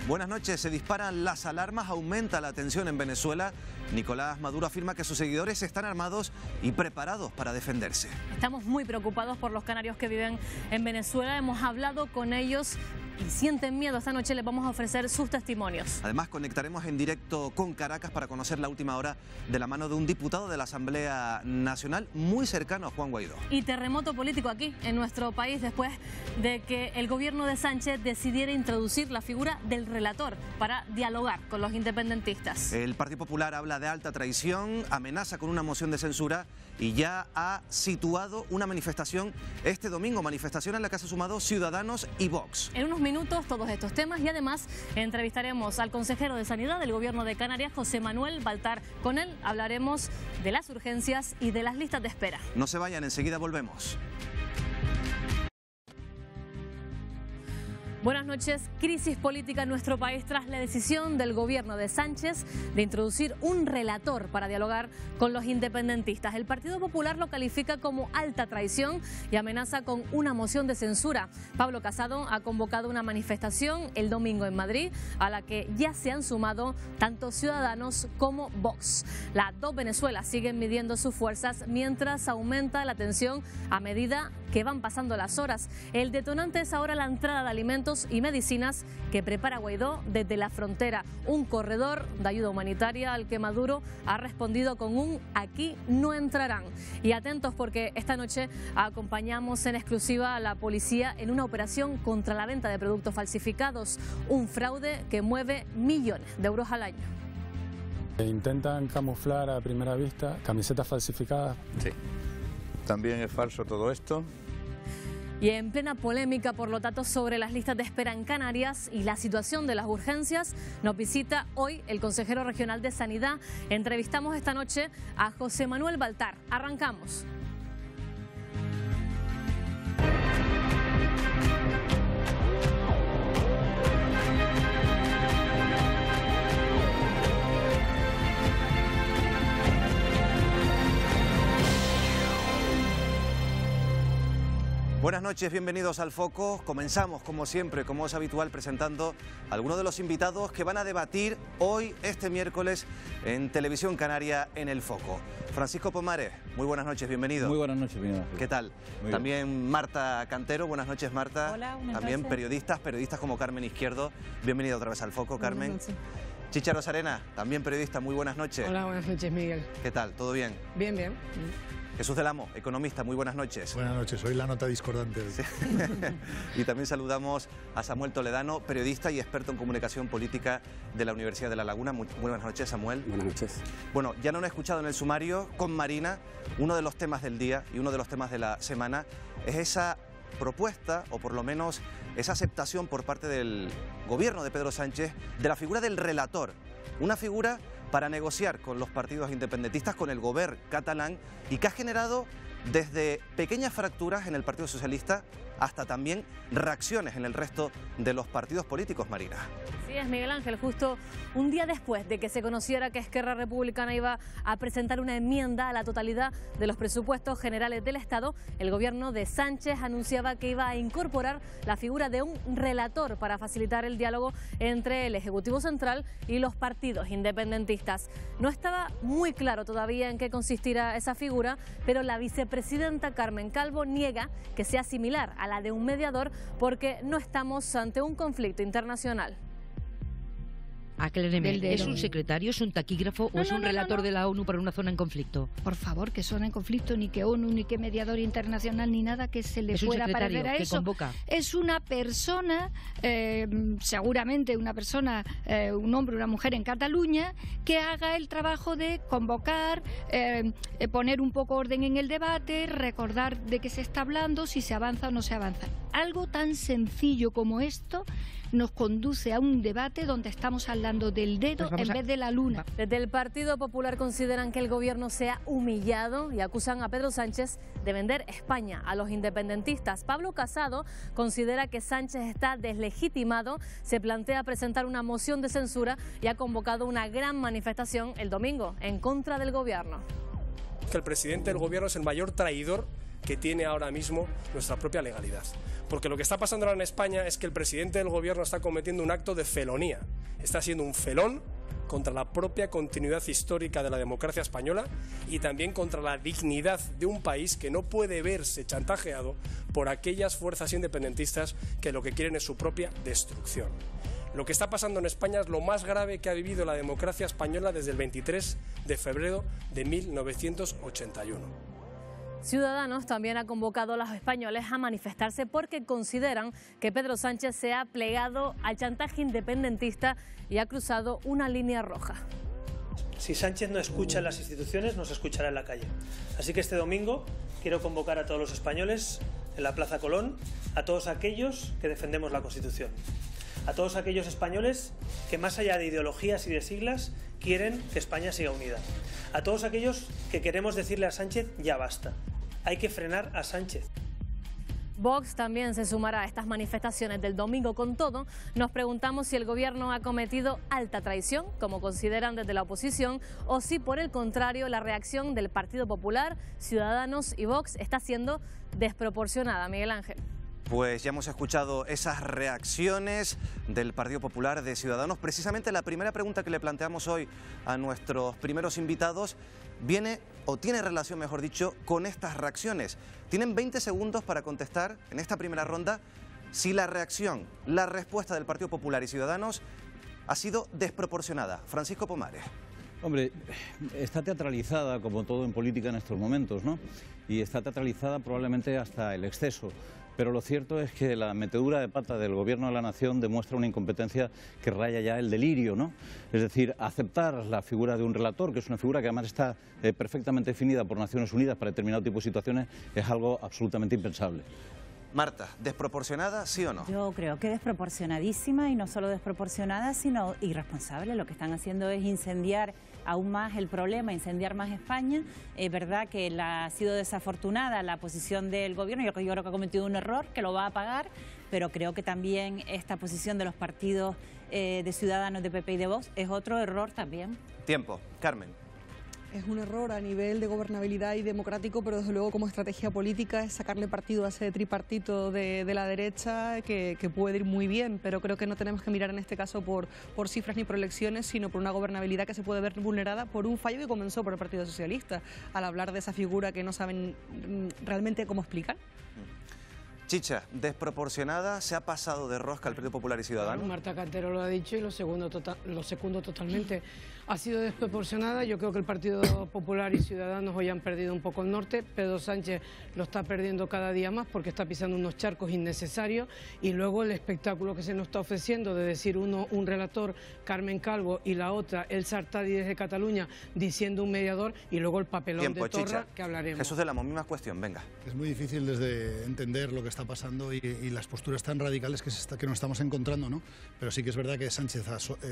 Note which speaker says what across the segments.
Speaker 1: Buenas noches. Se disparan las alarmas, aumenta la tensión en Venezuela. Nicolás Maduro afirma que sus seguidores están armados y preparados para defenderse.
Speaker 2: Estamos muy preocupados por los canarios que viven en Venezuela. Hemos hablado con ellos y sienten miedo. Esta noche les vamos a ofrecer sus testimonios.
Speaker 1: Además, conectaremos en directo con Caracas para conocer la última hora de la mano de un diputado de la Asamblea Nacional muy cercano a Juan Guaidó.
Speaker 2: Y terremoto político aquí en nuestro país después de que el gobierno de Sánchez decidiera introducir la figura del relator para dialogar con los independentistas.
Speaker 1: El Partido Popular habla de alta traición, amenaza con una moción de censura y ya ha situado una manifestación este domingo, manifestación en la que se han sumado Ciudadanos y Vox.
Speaker 2: En unos minutos todos estos temas y además entrevistaremos al consejero de Sanidad del Gobierno de Canarias, José Manuel Baltar. Con él hablaremos de las urgencias y de las listas de espera.
Speaker 1: No se vayan, enseguida volvemos.
Speaker 2: Buenas noches. Crisis política en nuestro país tras la decisión del gobierno de Sánchez de introducir un relator para dialogar con los independentistas. El Partido Popular lo califica como alta traición y amenaza con una moción de censura. Pablo Casado ha convocado una manifestación el domingo en Madrid a la que ya se han sumado tanto Ciudadanos como Vox. Las dos Venezuelas siguen midiendo sus fuerzas mientras aumenta la tensión a medida que van pasando las horas. El detonante es ahora la entrada de alimentos y medicinas que prepara Guaidó desde la frontera, un corredor de ayuda humanitaria al que Maduro ha respondido con un "aquí no entrarán". Y atentos porque esta noche acompañamos en exclusiva a la policía en una operación contra la venta de productos falsificados, un fraude que mueve millones de euros al año.
Speaker 3: Intentan camuflar a primera vista camisetas falsificadas.
Speaker 4: Sí, también es falso todo esto.
Speaker 2: Y en plena polémica por los datos sobre las listas de espera en Canarias y la situación de las urgencias, nos visita hoy el consejero regional de Sanidad. Entrevistamos esta noche a José Manuel Baltar. Arrancamos.
Speaker 1: Buenas noches, bienvenidos al Foco. Comenzamos, como siempre, como es habitual, presentando a algunos de los invitados que van a debatir hoy, este miércoles, en Televisión Canaria, en El Foco. Francisco Pomares, muy buenas noches, bienvenido.
Speaker 5: Muy buenas noches, Miguel.
Speaker 1: ¿Qué tal?
Speaker 5: Muy
Speaker 1: También bien. Marta Cantero, buenas noches, Marta.
Speaker 6: Hola, buenas
Speaker 1: También
Speaker 6: noches.
Speaker 1: periodistas como Carmen Izquierdo. Bienvenida otra vez al Foco, Carmen.
Speaker 6: Buenas noches.
Speaker 1: Chicha Rosarena, también periodista, muy buenas noches.
Speaker 6: Hola, buenas noches, Miguel.
Speaker 1: ¿Qué tal? ¿Todo bien?
Speaker 6: Bien, bien.
Speaker 1: Jesús del Amo, economista, muy buenas noches.
Speaker 7: Buenas noches, soy la nota discordante hoy.
Speaker 1: Sí. Y también saludamos a Samuel Toledano, periodista y experto en comunicación política de la Universidad de La Laguna. Muy buenas noches, Samuel.
Speaker 5: Buenas noches.
Speaker 1: Bueno, ya lo han escuchado en el sumario con Marina, uno de los temas del día y uno de los temas de la semana es esa propuesta, o por lo menos esa aceptación por parte del gobierno de Pedro Sánchez de la figura del relator, una figura para negociar con los partidos independentistas, con el gobierno catalán, y que ha generado desde pequeñas fracturas en el Partido Socialista hasta también reacciones en el resto de los partidos políticos, Marina.
Speaker 2: Sí, es Miguel Ángel, justo un día después de que se conociera que Esquerra Republicana iba a presentar una enmienda a la totalidad de los presupuestos generales del Estado, el gobierno de Sánchez anunciaba que iba a incorporar la figura de un relator para facilitar el diálogo entre el Ejecutivo Central y los partidos independentistas. No estaba muy claro todavía en qué consistirá esa figura, pero la vicepresidenta Carmen Calvo niega que sea similar a la de un mediador porque no estamos ante un conflicto internacional.
Speaker 8: Acláreme, ¿es un secretario, es un taquígrafo o es un relator de la ONU para una zona en conflicto?
Speaker 9: Por favor, que zona en conflicto, ni que ONU, ni que mediador internacional, ni nada que se le pueda parecer a eso.
Speaker 8: ¿Es un secretario que convoca?
Speaker 9: Es una persona, seguramente una persona, un hombre o una mujer en Cataluña, que haga el trabajo de convocar, poner un poco orden en el debate, recordar de qué se está hablando, si se avanza o no se avanza. Algo tan sencillo como esto nos conduce a un debate donde estamos hablando del dedo en vez de la luna.
Speaker 2: Desde el Partido Popular consideran que el gobierno se ha humillado y acusan a Pedro Sánchez de vender España a los independentistas. Pablo Casado considera que Sánchez está deslegitimado, se plantea presentar una moción de censura y ha convocado una gran manifestación el domingo en contra del gobierno.
Speaker 10: Que el presidente del gobierno es el mayor traidor que tiene ahora mismo nuestra propia legalidad.
Speaker 5: Porque lo que está pasando ahora en España es que el presidente del gobierno está cometiendo un acto de felonía. Está siendo un felón contra la propia continuidad histórica de la democracia española y también contra la dignidad de un país que no puede verse chantajeado por aquellas fuerzas independentistas que lo que quieren es su propia destrucción. Lo que está pasando en España es lo más grave que ha vivido la democracia española desde el 23 de febrero de 1981.
Speaker 2: Ciudadanos también ha convocado a los españoles a manifestarse porque consideran que Pedro Sánchez se ha plegado al chantaje independentista y ha cruzado una línea roja.
Speaker 6: Si Sánchez no escucha en las instituciones, nos escuchará en la calle. Así que este domingo quiero convocar a todos los españoles en la Plaza Colón, a todos aquellos que defendemos la Constitución, a todos aquellos españoles que más allá de ideologías y de siglas quieren que España siga unida, a todos aquellos que queremos decirle a Sánchez ya basta. Hay que frenar a Sánchez.
Speaker 2: Vox también se sumará a estas manifestaciones del domingo. Con todo, nos preguntamos si el gobierno ha cometido alta traición, como consideran desde la oposición, o si por el contrario la reacción del Partido Popular, Ciudadanos y Vox está siendo desproporcionada. Miguel Ángel.
Speaker 1: Pues ya hemos escuchado esas reacciones del Partido Popular, de Ciudadanos. Precisamente la primera pregunta que le planteamos hoy a nuestros primeros invitados viene, o tiene relación, mejor dicho, con estas reacciones. Tienen 20 segundos para contestar en esta primera ronda si la reacción, la respuesta del Partido Popular y Ciudadanos ha sido desproporcionada. Francisco Pomares.
Speaker 10: Hombre, está teatralizada, como todo en política en estos momentos, ¿no? Y está teatralizada probablemente hasta el exceso. Pero lo cierto es que la metedura de pata del Gobierno de la Nación demuestra una incompetencia que raya ya el delirio, ¿no? Es decir, aceptar la figura de un relator, que es una figura que además está perfectamente definida por Naciones Unidas para determinado tipo de situaciones, es algo absolutamente impensable.
Speaker 1: Marta, ¿desproporcionada, sí o no?
Speaker 11: Yo creo que desproporcionadísima, y no solo desproporcionada, sino irresponsable. Lo que están haciendo es incendiar aún más el problema, incendiar más España. Es verdad que ha sido desafortunada la posición del gobierno. Yo creo que ha cometido un error, que lo va a pagar, pero creo que también esta posición de los partidos de Ciudadanos, de PP y de Vox es otro error también.
Speaker 1: Tiempo. Carmen.
Speaker 12: Es un error a nivel de gobernabilidad y democrático, pero desde luego como estrategia política es sacarle partido a ese tripartito de la derecha que puede ir muy bien, pero creo que no tenemos que mirar en este caso por cifras ni por elecciones, sino por una gobernabilidad que se puede ver vulnerada por un fallo que comenzó por el Partido Socialista, al hablar de esa figura que no saben realmente cómo explicar.
Speaker 1: Chicha, ¿desproporcionada? ¿Se ha pasado de rosca el Partido Popular y Ciudadanos?
Speaker 13: Marta Cantero lo ha dicho y lo secundo totalmente. Ha sido desproporcionada. Yo creo que el Partido Popular y Ciudadanos hoy han perdido un poco el norte. Pedro Sánchez lo está perdiendo cada día más porque está pisando unos charcos innecesarios, y luego el espectáculo que se nos está ofreciendo de decir uno un relator, Carmen Calvo, y la otra Elsa Artadi desde Cataluña diciendo un mediador, y luego el papelón de Torra,
Speaker 1: Chicha,
Speaker 13: que hablaremos.
Speaker 1: Jesús del Amo, misma cuestión, venga.
Speaker 7: Es muy difícil desde entender lo que está pasando y las posturas tan radicales que nos estamos encontrando, ¿no? Pero sí que es verdad que Sánchez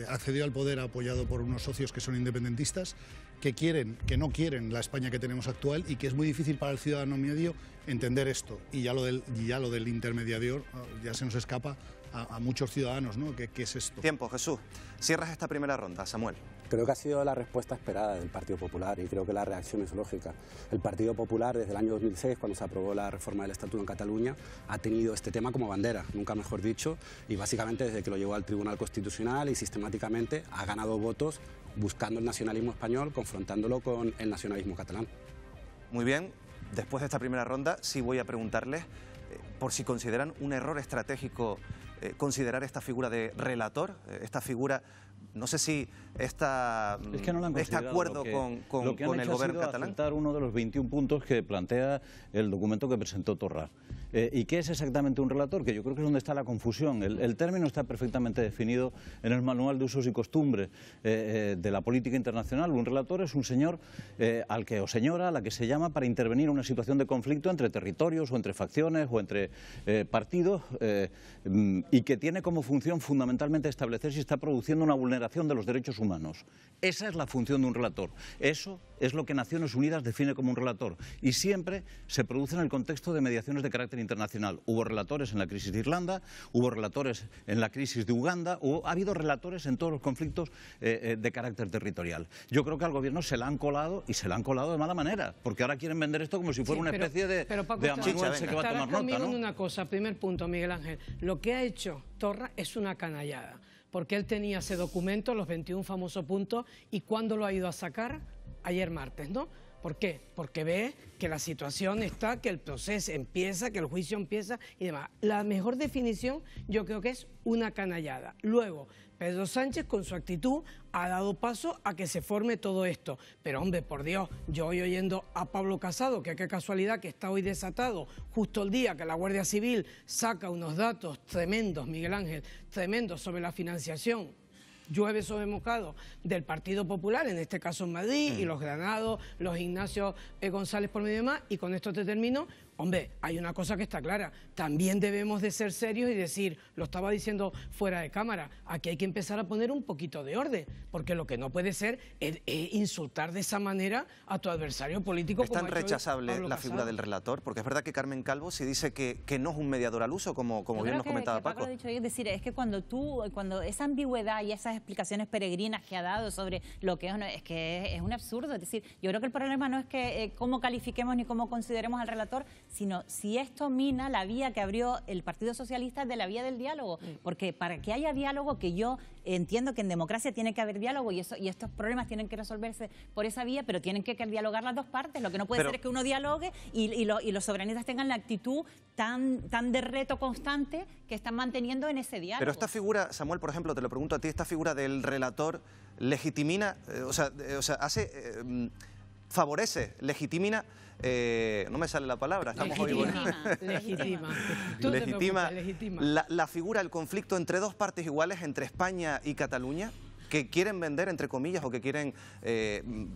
Speaker 7: accedió al poder apoyado por unos socios que son independentistas, que no quieren la España que tenemos actual, y que es muy difícil para el ciudadano medio entender esto. Y ya lo del intermediador ya se nos escapa a muchos ciudadanos, ¿no? ¿Qué es esto?
Speaker 1: Tiempo, Jesús. Cierras esta primera ronda, Samuel.
Speaker 14: Creo que ha sido la respuesta esperada del Partido Popular, y creo que la reacción es lógica. El Partido Popular, desde el año 2006, cuando se aprobó la reforma del Estatuto en Cataluña, ha tenido este tema como bandera, nunca mejor dicho, y básicamente desde que lo llevó al Tribunal Constitucional, y sistemáticamente ha ganado votos buscando el nacionalismo español, confrontándolo con el nacionalismo catalán.
Speaker 1: Muy bien, después de esta primera ronda sí voy a preguntarles por si consideran un error estratégico considerar esta figura de relator, esta figura, no sé si este acuerdo con el gobierno catalán.
Speaker 10: Aceptar uno de los 21 puntos que plantea el documento que presentó Torra. ¿Y qué es exactamente un relator? Que yo creo que es donde está la confusión. El término está perfectamente definido en el Manual de Usos y Costumbres de la política internacional. Un relator es un señor al que, o señora, a la que se llama para intervenir en una situación de conflicto entre territorios o entre facciones o entre partidos, y que tiene como función fundamentalmente establecer si está produciendo una vulneración de los derechos humanos. Esa es la función de un relator. Eso es lo que Naciones Unidas define como un relator, y siempre se produce en el contexto de mediaciones de carácter internacional. Hubo relatores en la crisis de Irlanda, hubo relatores en la crisis de Uganda, ha habido relatores en todos los conflictos de carácter territorial. Yo creo que al gobierno se la han colado, y se la han colado de mala manera, porque ahora quieren vender esto como si fuera una especie de amanuense que va a tomar nota, ¿no?
Speaker 13: En una cosa, primer punto, Miguel Ángel. Lo que ha hecho Torra es una canallada, porque él tenía ese documento, los 21 famosos puntos, y ¿cuándo lo ha ido a sacar? Ayer martes, ¿no? ¿Por qué? Porque ve que la situación está, que el proceso empieza, que el juicio empieza y demás. La mejor definición yo creo que es una canallada. Luego, Pedro Sánchez con su actitud ha dado paso a que se forme todo esto. Pero hombre, por Dios, yo voy oyendo a Pablo Casado, que qué casualidad que está hoy desatado, justo el día que la Guardia Civil saca unos datos tremendos, Miguel Ángel, tremendos sobre la financiación, llueve sobre mojado, del Partido Popular, en este caso en Madrid, y los Granados, los Ignacio González por medio de más, y con esto te termino. Hombre, hay una cosa que está clara, también debemos de ser serios y decir, lo estaba diciendo fuera de cámara, aquí hay que empezar a poner un poquito de orden, porque lo que no puede ser es insultar de esa manera a tu adversario político.
Speaker 1: ¿Es tan rechazable la figura del relator? Porque es verdad que Carmen Calvo sí dice que no es un mediador al uso, como bien nos comentaba Paco.
Speaker 11: Lo ha dicho, es decir, es que cuando esa ambigüedad y esas explicaciones peregrinas que ha dado sobre lo que es que es un absurdo. Es decir, yo creo que el problema no es que cómo califiquemos ni cómo consideremos al relator, sino si esto mina la vía que abrió el Partido Socialista de la vía del diálogo. Porque para que haya diálogo, que yo entiendo que en democracia tiene que haber diálogo y estos problemas tienen que resolverse por esa vía, pero tienen que dialogar las dos partes. Lo que no puede ser es que uno dialogue y los soberanistas tengan la actitud tan de reto constante que están manteniendo en ese diálogo.
Speaker 1: Pero esta figura, Samuel, por ejemplo, te lo pregunto a ti, esta figura del relator legitimina, favorece, legitimina, no me sale la palabra, estamos legitima la figura, el conflicto entre dos partes iguales, entre España y Cataluña, que quieren vender, entre comillas, o que quieren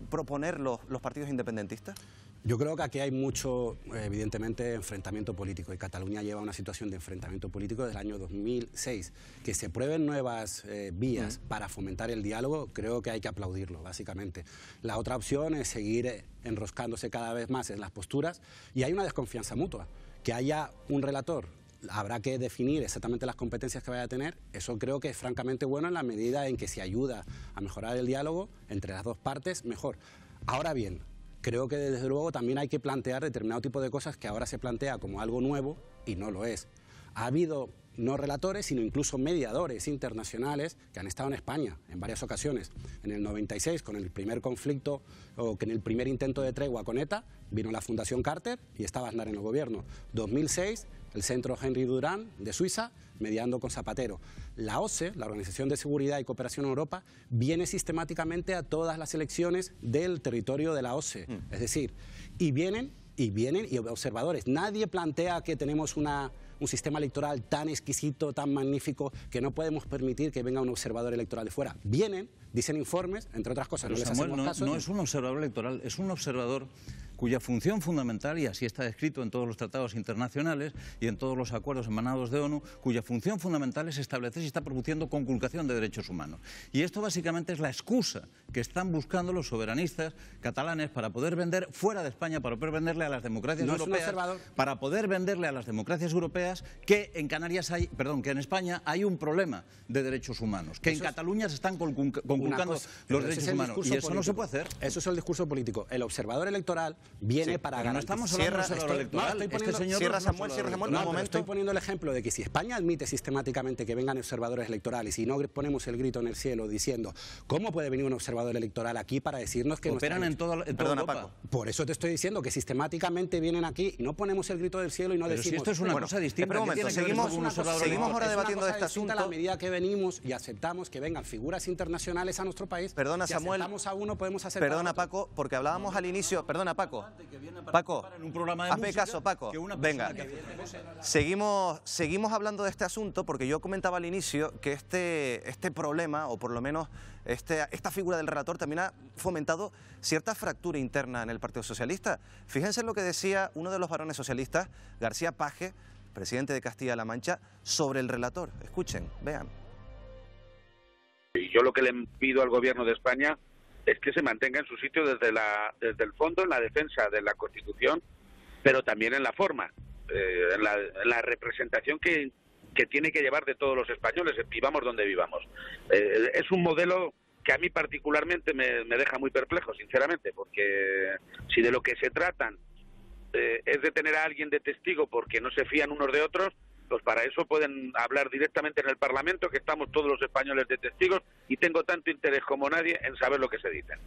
Speaker 1: proponer los partidos independentistas.
Speaker 14: Yo creo que aquí hay mucho, evidentemente, enfrentamiento político, y Cataluña lleva una situación de enfrentamiento político desde el año 2006. Que se prueben nuevas vías para fomentar el diálogo, creo que hay que aplaudirlo, básicamente. La otra opción es seguir enroscándose cada vez más en las posturas, y hay una desconfianza mutua. Que haya un relator, habrá que definir exactamente las competencias que vaya a tener. Eso creo que es francamente bueno en la medida en que se ayuda a mejorar el diálogo entre las dos partes, mejor. Ahora bien, creo que desde luego también hay que plantear determinado tipo de cosas que ahora se plantea como algo nuevo y no lo es. Ha habido no relatores, sino incluso mediadores internacionales que han estado en España en varias ocasiones. En el 96, con el primer conflicto, o en el primer intento de tregua con ETA, vino la Fundación Carter y estaba Aznar en el gobierno. 2006, el Centro Henry Durand de Suiza, mediando con Zapatero. La OSCE, la Organización de Seguridad y Cooperación en Europa, viene sistemáticamente a todas las elecciones del territorio de la OSCE. Es decir, y vienen observadores. Nadie plantea que tenemos un sistema electoral tan exquisito, tan magnífico, que no podemos permitir que venga un observador electoral de fuera. Vienen, dicen informes, entre otras cosas.
Speaker 10: Pero
Speaker 14: no
Speaker 10: Samuel,
Speaker 14: les hacemos caso.
Speaker 10: No es un observador electoral, es un observador cuya función fundamental, y así está descrito en todos los tratados internacionales y en todos los acuerdos emanados de ONU, cuya función fundamental es establecer si está produciendo conculcación de derechos humanos. Y esto básicamente es la excusa que están buscando los soberanistas catalanes para poder vender fuera de España, para poder venderle a las democracias europeas, para poder venderle a las democracias europeas que en Canarias que en España hay un problema de derechos humanos, que en Cataluña se están conculcando los derechos humanos, y eso no se puede hacer.
Speaker 14: Eso es el discurso político. El observador electoral viene para
Speaker 10: garantizar. No estamos hablando de observador electoral.
Speaker 1: Cierra Samuel, un momento.
Speaker 14: Estoy poniendo el ejemplo de que si España admite sistemáticamente que vengan observadores electorales y no ponemos el grito en el cielo diciendo ¿cómo puede venir un observador electoral aquí para decirnos que
Speaker 10: operan en toda Europa?
Speaker 14: Paco. Por eso te estoy diciendo que sistemáticamente vienen aquí y no ponemos el grito del cielo y no decimos...
Speaker 10: Si esto es una cosa distinta.
Speaker 1: Seguimos ahora debatiendo de este asunto.
Speaker 14: A la medida que venimos y aceptamos que vengan figuras internacionales a nuestro país.
Speaker 1: Perdona,
Speaker 14: si
Speaker 1: Samuel.
Speaker 14: aceptamos a uno, podemos hacer...
Speaker 1: Perdona, Paco, porque hablábamos al inicio... Perdona, Paco. Hazme caso, Paco. Venga. Seguimos hablando de este asunto porque yo comentaba al inicio que este problema, o por lo menos esta figura del relator, también ha fomentado cierta fractura interna en el Partido Socialista. Fíjense en lo que decía uno de los varones socialistas, García Paje, presidente de Castilla-La Mancha, sobre el relator. Escuchen, vean.
Speaker 15: Y yo lo que le pido al Gobierno de España es que se mantenga en su sitio desde el fondo, en la defensa de la Constitución, pero también en la forma. en la representación que tiene que llevar de todos los españoles, vivamos donde vivamos. Es un modelo que a mí particularmente me deja muy perplejo, sinceramente, porque si de lo que se tratan es de tener a alguien de testigo porque no se fían unos de otros, pues para eso pueden hablar directamente en el Parlamento, que estamos todos los españoles de testigos, y tengo tanto interés como nadie en saber lo que se dicen.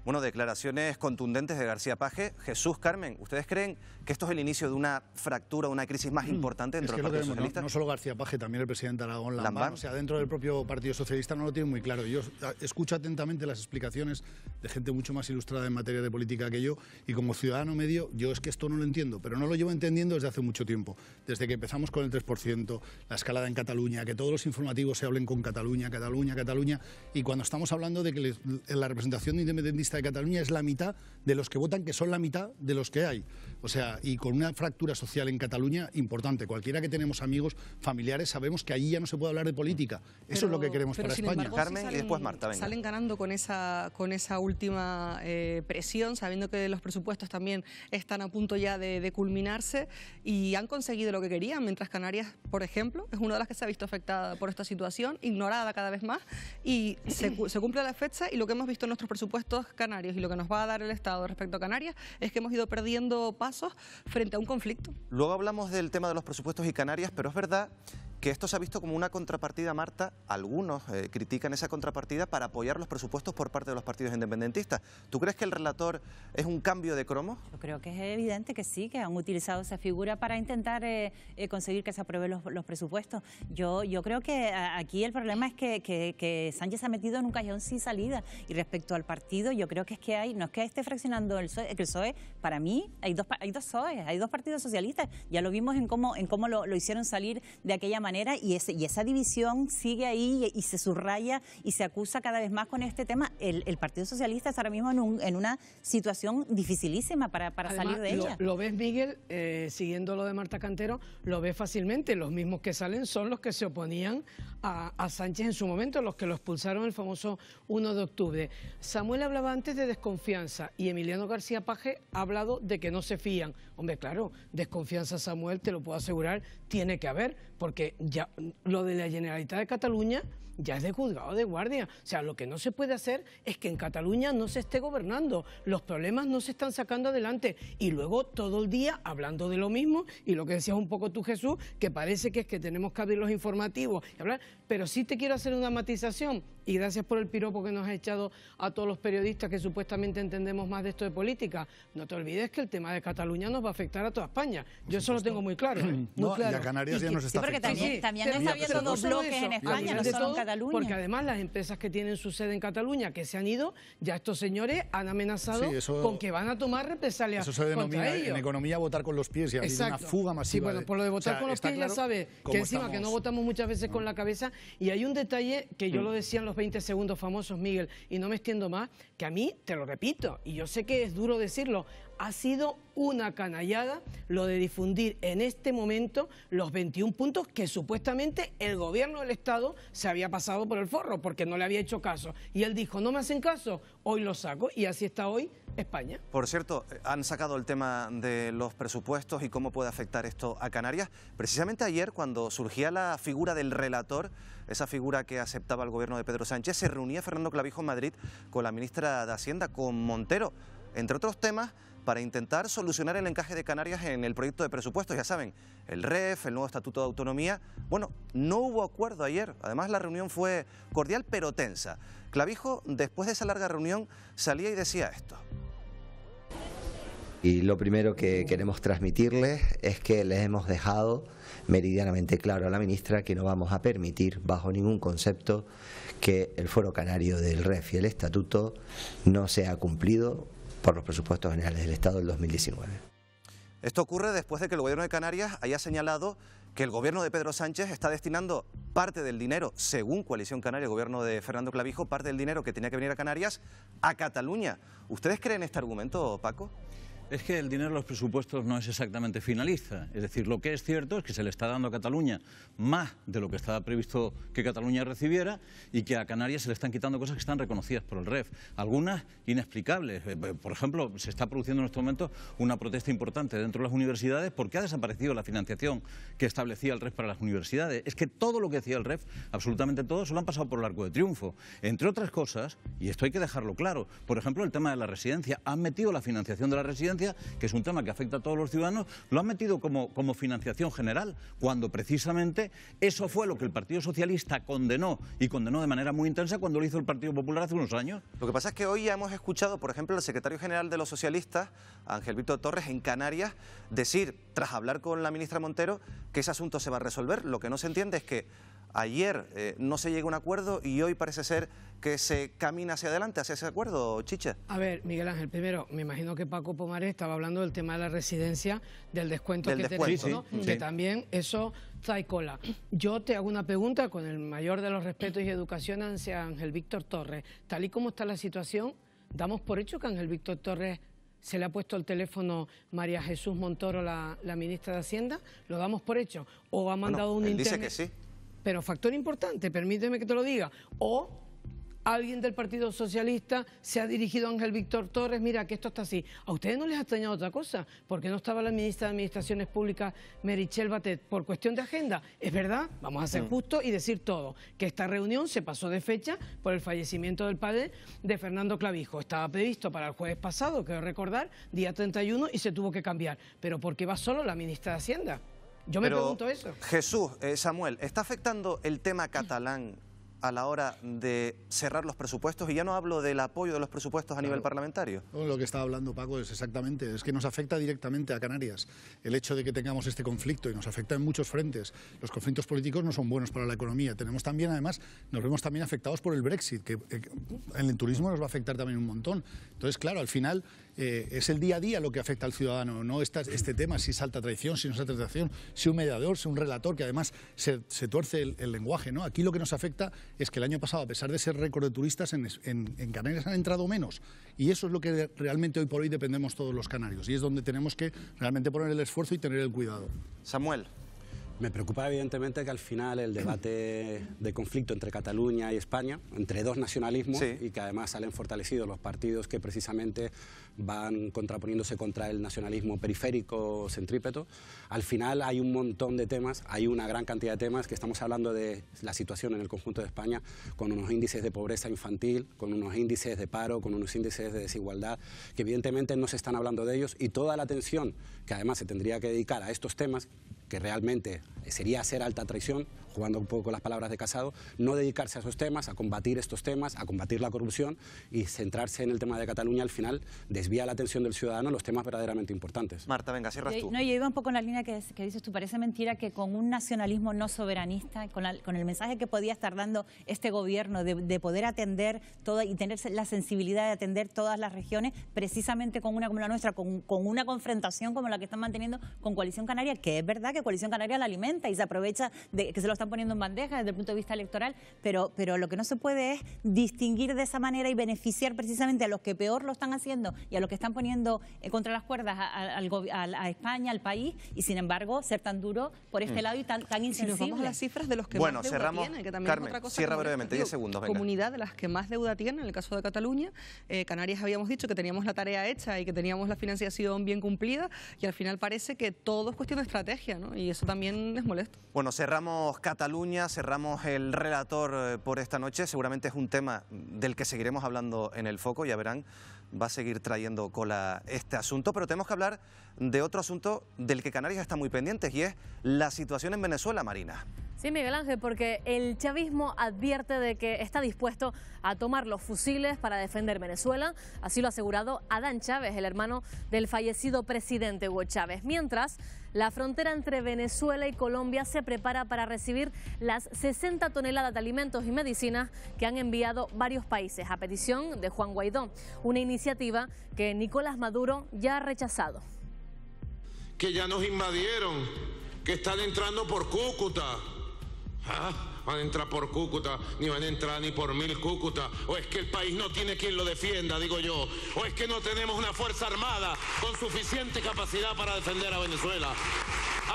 Speaker 1: Bueno, declaraciones contundentes de García Paje. Jesús, Carmen, ¿ustedes creen que esto es el inicio de una fractura, una crisis más importante dentro del Partido Socialista?
Speaker 7: No solo García Paje, también el presidente Aragón Lambán. O sea, dentro del propio Partido Socialista no lo tiene muy claro. Yo escucho atentamente las explicaciones de gente mucho más ilustrada en materia de política que yo, y como ciudadano medio, yo es que esto no lo entiendo, pero no lo llevo entendiendo desde hace mucho tiempo. Desde que empezamos con el 3%, la escalada en Cataluña, que todos los informativos se hablen con Cataluña, Cataluña, Cataluña, y cuando estamos hablando de que la representación independentista de Cataluña es la mitad de los que votan, que son la mitad de los que hay. O sea, y con una fractura social en Cataluña importante. Cualquiera que tenemos amigos, familiares, sabemos que allí ya no se puede hablar de política. Eso es lo que queremos para España.
Speaker 1: Embargo, Carmen, y después Marta, venga.
Speaker 12: Salen ganando con esa última presión, sabiendo que los presupuestos también están a punto ya de culminarse, y han conseguido lo que querían, mientras Canarias, por ejemplo, es una de las que se ha visto afectada por esta situación, ignorada cada vez más, y se cumple la fecha, y lo que hemos visto en nuestros presupuestos canarios y lo que nos va a dar el Estado respecto a Canarias es que hemos ido perdiendo pasos frente a un conflicto.
Speaker 1: Luego hablamos del tema de los presupuestos y Canarias, pero es verdad que esto se ha visto como una contrapartida, Marta. Algunos critican esa contrapartida para apoyar los presupuestos por parte de los partidos independentistas. ¿Tú crees que el relator es un cambio de cromos?
Speaker 11: Yo creo que es evidente que sí, que han utilizado esa figura para intentar conseguir que se aprueben los presupuestos. Yo creo que aquí el problema es que Sánchez se ha metido en un callejón sin salida, y respecto al partido yo creo que no es que esté fraccionando el PSOE. Para mí hay dos PSOE, hay dos partidos socialistas. Ya lo vimos en cómo lo hicieron salir de aquella manera, y esa división sigue ahí y se subraya y se acusa cada vez más con este tema. El Partido Socialista está ahora mismo en una situación dificilísima para además, salir de ella.
Speaker 13: Lo ves, Miguel, siguiendo lo de Marta Cantero, lo ves fácilmente. Los mismos que salen son los que se oponían a Sánchez en su momento, los que lo expulsaron el famoso 1 de octubre. Samuel hablaba antes de desconfianza y Emiliano García Paje ha hablado de que no se fían. Hombre, claro, desconfianza, Samuel, te lo puedo asegurar, tiene que haber, porque ya lo de la Generalitat de Cataluña ya es de juzgado de guardia. O sea, lo que no se puede hacer es que en Cataluña no se esté gobernando, los problemas no se están sacando adelante, y luego todo el día hablando de lo mismo, y lo que decías un poco tú, Jesús, que parece que es que tenemos que abrir los informativos y hablar. Pero sí te quiero hacer una matización, y gracias por el piropo que nos has echado a todos los periodistas que supuestamente entendemos más de esto de política. No te olvides que el tema de Cataluña nos va a afectar a toda España. Yo eso lo tengo muy claro. Muy claro.
Speaker 7: Y a Canarias ya nos está afectando.
Speaker 11: También está habiendo dos bloques en España, no solo en Cataluña.
Speaker 13: Porque además las empresas que tienen su sede en Cataluña, que se han ido, ya estos señores han amenazado con que van a tomar represalias contra ellos. Eso se denomina
Speaker 7: en economía votar con los pies, y ha habido una fuga masiva.
Speaker 13: Sí, bueno, por lo de votar con los pies ya sabes que encima que no votamos muchas veces con la cabeza. Y hay un detalle que yo lo decía en los 20 segundos famosos, Miguel, y no me extiendo más, que a mí, te lo repito, y yo sé que es duro decirlo, ha sido una canallada lo de difundir en este momento los 21 puntos que supuestamente el gobierno del Estado se había pasado por el forro porque no le había hecho caso. Y él dijo, no me hacen caso, hoy lo saco, y así está hoy España.
Speaker 1: Por cierto, han sacado el tema de los presupuestos y cómo puede afectar esto a Canarias. Precisamente ayer, cuando surgía la figura del relator, esa figura que aceptaba el gobierno de Pedro Sánchez, se reunía Fernando Clavijo en Madrid con la ministra de Hacienda, con Montero, entre otros temas, para intentar solucionar el encaje de Canarias en el proyecto de presupuestos. Ya saben, el REF, el nuevo Estatuto de Autonomía. Bueno, no hubo acuerdo ayer. Además, la reunión fue cordial pero tensa. Clavijo, después de esa larga reunión, salía y decía esto.
Speaker 16: Y lo primero que queremos transmitirles es que les hemos dejado meridianamente claro a la ministra que no vamos a permitir bajo ningún concepto que el Foro Canario del REF y el Estatuto no sea cumplido por los presupuestos generales del Estado del 2019.
Speaker 1: Esto ocurre después de que el gobierno de Canarias haya señalado que el gobierno de Pedro Sánchez está destinando parte del dinero, según Coalición Canaria, el gobierno de Fernando Clavijo, parte del dinero que tenía que venir a Canarias, a Cataluña. ¿Ustedes creen este argumento, Paco?
Speaker 10: Es que el dinero de los presupuestos no es exactamente finalista. Es decir, lo que es cierto es que se le está dando a Cataluña más de lo que estaba previsto que Cataluña recibiera y que a Canarias se le están quitando cosas que están reconocidas por el REF. Algunas inexplicables. Por ejemplo, se está produciendo en estos momentos una protesta importante dentro de las universidades porque ha desaparecido la financiación que establecía el REF para las universidades. Es que todo lo que decía el REF, absolutamente todo, se lo han pasado por el arco de triunfo. Entre otras cosas, y esto hay que dejarlo claro, por ejemplo, el tema de la residencia. Han metido la financiación de la residencia, que es un tema que afecta a todos los ciudadanos, lo han metido como financiación general, cuando precisamente eso fue lo que el Partido Socialista condenó, y condenó de manera muy intensa cuando lo hizo el Partido Popular hace unos años.
Speaker 1: Lo que pasa es que hoy ya hemos escuchado, por ejemplo, al secretario general de los socialistas, Ángel Víctor Torres, en Canarias, decir, tras hablar con la ministra Montero, que ese asunto se va a resolver. Lo que no se entiende es que ayer no se llegó a un acuerdo y hoy parece ser que se camina hacia adelante, hacia ese acuerdo, Chicha.
Speaker 13: A ver, Miguel Ángel, primero, me imagino que Paco Pomares estaba hablando del tema de la residencia, del descuento que tenemos, ¿no?
Speaker 10: Sí.
Speaker 13: Que también eso trae cola. Yo te hago una pregunta con el mayor de los respetos y educación hacia Ángel Víctor Torres. Tal y como está la situación, damos por hecho que a Ángel Víctor Torres se le ha puesto el teléfono María Jesús Montoro, la ministra de Hacienda, lo damos por hecho. O ha mandado un internet.
Speaker 1: Dice que sí.
Speaker 13: Pero factor importante, permíteme que te lo diga, o alguien del Partido Socialista se ha dirigido a Ángel Víctor Torres, mira que esto está así. ¿A ustedes no les ha extrañado otra cosa? Porque no estaba la ministra de Administraciones Públicas, Meritxell Batet, por cuestión de agenda. Es verdad, vamos a ser justos y decir todo, que esta reunión se pasó de fecha por el fallecimiento del padre de Fernando Clavijo. Estaba previsto para el jueves pasado, quiero recordar, día 31, y se tuvo que cambiar. ¿Pero por qué va solo la ministra de Hacienda? Yo me pregunto eso.
Speaker 1: Jesús, Samuel, ¿está afectando el tema catalán a la hora de cerrar los presupuestos? Y ya no hablo del apoyo de los presupuestos a nivel parlamentario.
Speaker 7: Lo que estaba hablando Paco es exactamente, es que nos afecta directamente a Canarias el hecho de que tengamos este conflicto, y nos afecta en muchos frentes. Los conflictos políticos no son buenos para la economía. Tenemos también, además, nos vemos también afectados por el Brexit, que en el turismo nos va a afectar también un montón. Entonces, claro, al final es el día a día lo que afecta al ciudadano, no este tema, si salta traición, si no salta traición, si un mediador, si un relator, que además se tuerce el lenguaje, ¿no? Aquí lo que nos afecta es que el año pasado, a pesar de ser récord de turistas, en Canarias han entrado menos. Y eso es lo que realmente hoy por hoy dependemos todos los canarios. Y es donde tenemos que realmente poner el esfuerzo y tener el cuidado.
Speaker 1: Samuel.
Speaker 14: Me preocupa evidentemente que al final el debate de conflicto entre Cataluña y España, entre dos nacionalismos, y que además salen fortalecidos los partidos que precisamente van contraponiéndose contra el nacionalismo periférico centrípeto, al final hay un montón de temas, hay una gran cantidad de temas, que estamos hablando de la situación en el conjunto de España, con unos índices de pobreza infantil, con unos índices de paro, con unos índices de desigualdad, que evidentemente no se están hablando de ellos, y toda la atención que además se tendría que dedicar a estos temas, que realmente sería hacer alta traición, jugando un poco con las palabras de Casado, no dedicarse a esos temas, a combatir estos temas, a combatir la corrupción, y centrarse en el tema de Cataluña, al final desvía la atención del ciudadano a los temas verdaderamente importantes.
Speaker 1: Marta, venga, cierras tú.
Speaker 11: No, yo iba un poco en la línea que dices tú. Parece mentira que con un nacionalismo no soberanista, con el mensaje que podía estar dando este gobierno de poder atender todo y tener la sensibilidad de atender todas las regiones, precisamente con una como la nuestra, con una confrontación como la que están manteniendo con Coalición Canaria, que es verdad que Coalición Canaria la alimenta y se aprovecha de que se lo están poniendo en bandeja desde el punto de vista electoral, pero lo que no se puede es distinguir de esa manera y beneficiar precisamente a los que peor lo están haciendo y a los que están poniendo contra las cuerdas a España, al país, y sin embargo ser tan duro por este lado y tan insensible.
Speaker 12: Si nos vamos a las cifras de los que
Speaker 1: bueno,
Speaker 12: más deuda
Speaker 1: cerramos.
Speaker 12: tienen, que también
Speaker 1: Carmen,
Speaker 12: es otra cosa.
Speaker 1: cierra brevemente, 10 segundos, venga.
Speaker 12: Comunidad de las que más deuda tienen, en el caso de Cataluña. Canarias habíamos dicho que teníamos la tarea hecha y que teníamos la financiación bien cumplida, y al final parece que todo es cuestión de estrategia, ¿no? Y eso también es molesto.
Speaker 1: Bueno, cerramos Cataluña, cerramos el relator por esta noche. Seguramente es un tema del que seguiremos hablando en El Foco, ya verán, va a seguir trayendo cola este asunto, pero tenemos que hablar de otro asunto del que Canarias está muy pendiente, y es la situación en Venezuela, Marina.
Speaker 2: Sí, Miguel Ángel, porque el chavismo advierte de que está dispuesto a tomar los fusiles para defender Venezuela. Así lo ha asegurado Adán Chávez, el hermano del fallecido presidente Hugo Chávez. Mientras, la frontera entre Venezuela y Colombia se prepara para recibir las 60 toneladas de alimentos y medicinas que han enviado varios países a petición de Juan Guaidó. Una iniciativa que Nicolás Maduro ya ha rechazado.
Speaker 17: Que ya nos invadieron, que están entrando por Cúcuta, Van a entrar por Cúcuta, ni van a entrar ni por 1000 Cúcuta. O es que el país no tiene quien lo defienda, digo yo. O es que no tenemos una fuerza armada con suficiente capacidad para defender a Venezuela.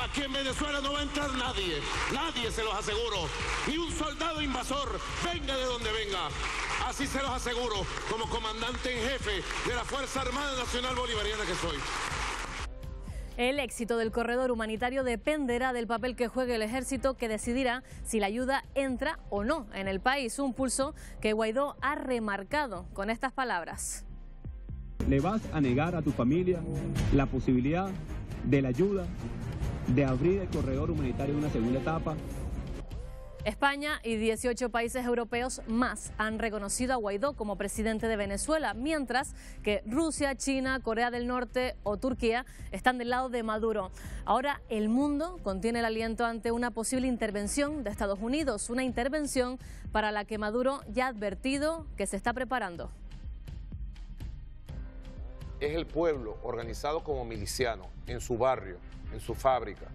Speaker 17: Aquí en Venezuela no va a entrar nadie, nadie, se los aseguro. Ni un soldado invasor, venga de donde venga. Así se los aseguro, como comandante en jefe de la Fuerza Armada Nacional Bolivariana que soy.
Speaker 2: El éxito del corredor humanitario dependerá del papel que juegue el ejército, que decidirá si la ayuda entra o no en el país. Un pulso que Guaidó ha remarcado con estas palabras.
Speaker 18: ¿Le vas a negar a tu familia la posibilidad de la ayuda, de abrir el corredor humanitario en una segunda etapa?
Speaker 2: España y 18 países europeos más han reconocido a Guaidó como presidente de Venezuela, mientras que Rusia, China, Corea del Norte o Turquía están del lado de Maduro. Ahora el mundo contiene el aliento ante una posible intervención de Estados Unidos, una intervención para la que Maduro ya ha advertido que se está preparando.
Speaker 19: Es el pueblo organizado como miliciano, en su barrio, en su fábrica,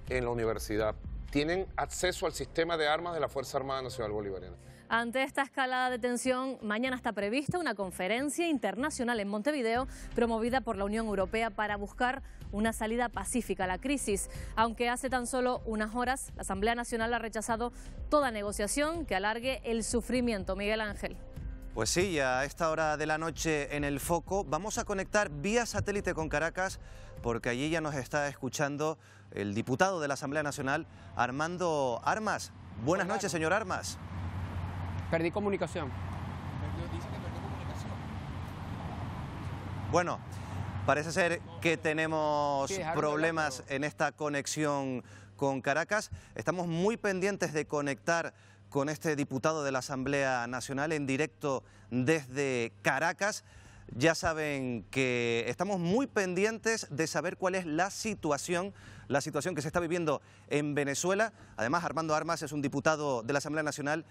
Speaker 19: en la universidad. Tienen acceso al sistema de armas de la Fuerza Armada Nacional Bolivariana.
Speaker 2: Ante esta escalada de tensión, mañana está prevista una conferencia internacional en Montevideo promovida por la Unión Europea para buscar una salida pacífica a la crisis. Aunque hace tan solo unas horas la Asamblea Nacional ha rechazado toda negociación que alargue el sufrimiento. Miguel Ángel.
Speaker 1: Pues sí, a esta hora de la noche en El Foco vamos a conectar vía satélite con Caracas, porque allí ya nos está escuchando el diputado de la Asamblea Nacional, Armando Armas. Buenas noches, señor Armas.
Speaker 20: Perdí comunicación.
Speaker 1: Bueno, parece ser que tenemos problemas en esta conexión con Caracas. Estamos muy pendientes de conectar con este diputado de la Asamblea Nacional en directo desde Caracas. Ya saben que estamos muy pendientes de saber cuál es la situación que se está viviendo en Venezuela. Además, Armando Armas es un diputado de la Asamblea Nacional,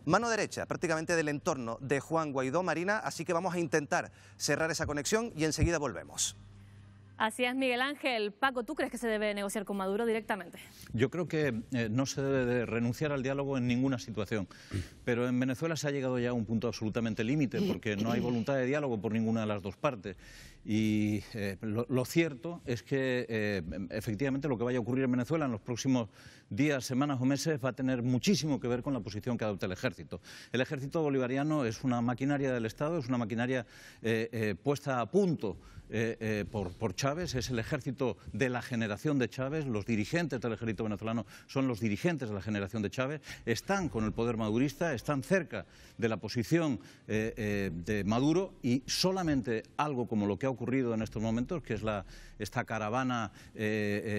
Speaker 1: mano derecha prácticamente del entorno de Juan Guaidó, Marina, así que vamos a intentar cerrar esa conexión y enseguida volvemos.
Speaker 2: Así es, Miguel Ángel. Paco, ¿tú crees que se debe negociar con Maduro directamente?
Speaker 10: Yo creo que no se debe de renunciar al diálogo en ninguna situación, pero en Venezuela se ha llegado ya a un punto absolutamente límite porque no hay voluntad de diálogo por ninguna de las dos partes. Y lo cierto es que efectivamente lo que vaya a ocurrir en Venezuela en los próximos días, semanas o meses va a tener muchísimo que ver con la posición que adopte el ejército. El ejército bolivariano es una maquinaria del Estado, es una maquinaria puesta a punto por Chávez, es el ejército de la generación de Chávez, los dirigentes del ejército venezolano son los dirigentes de la generación de Chávez, están con el poder madurista, están cerca de la posición de Maduro y solamente algo como lo que ha ocurrido en estos momentos, que es esta caravana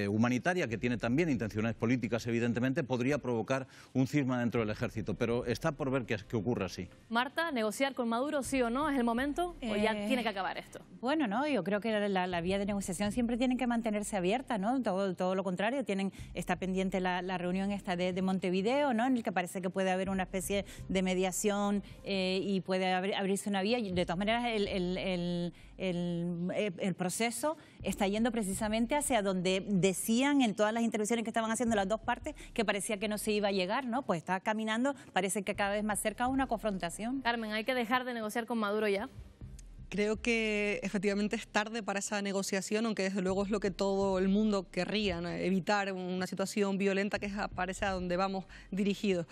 Speaker 10: humanitaria que tiene también intenciones políticas evidentemente, podría provocar un cisma dentro del ejército, pero está por ver que ocurra así.
Speaker 2: Marta, ¿negociar con Maduro sí o no es el momento o ya tiene que acabar esto?
Speaker 11: Bueno, no, yo creo que la vía de negociación siempre tiene que mantenerse abierta, ¿no? Todo lo contrario, está pendiente la reunión esta de Montevideo, ¿no? En el que parece que puede haber una especie de mediación y puede abrirse una vía. De todas maneras, el proceso está yendo precisamente hacia donde decían en todas las intervenciones que estaban haciendo las dos partes que parecía que no se iba a llegar, ¿no? Pues está caminando, parece que cada vez más cerca a una confrontación.
Speaker 2: Carmen, ¿hay que dejar de negociar con Maduro ya?
Speaker 12: Creo que efectivamente es tarde para esa negociación, aunque desde luego es lo que todo el mundo querría, ¿no? Evitar una situación violenta que parece a donde vamos dirigidos.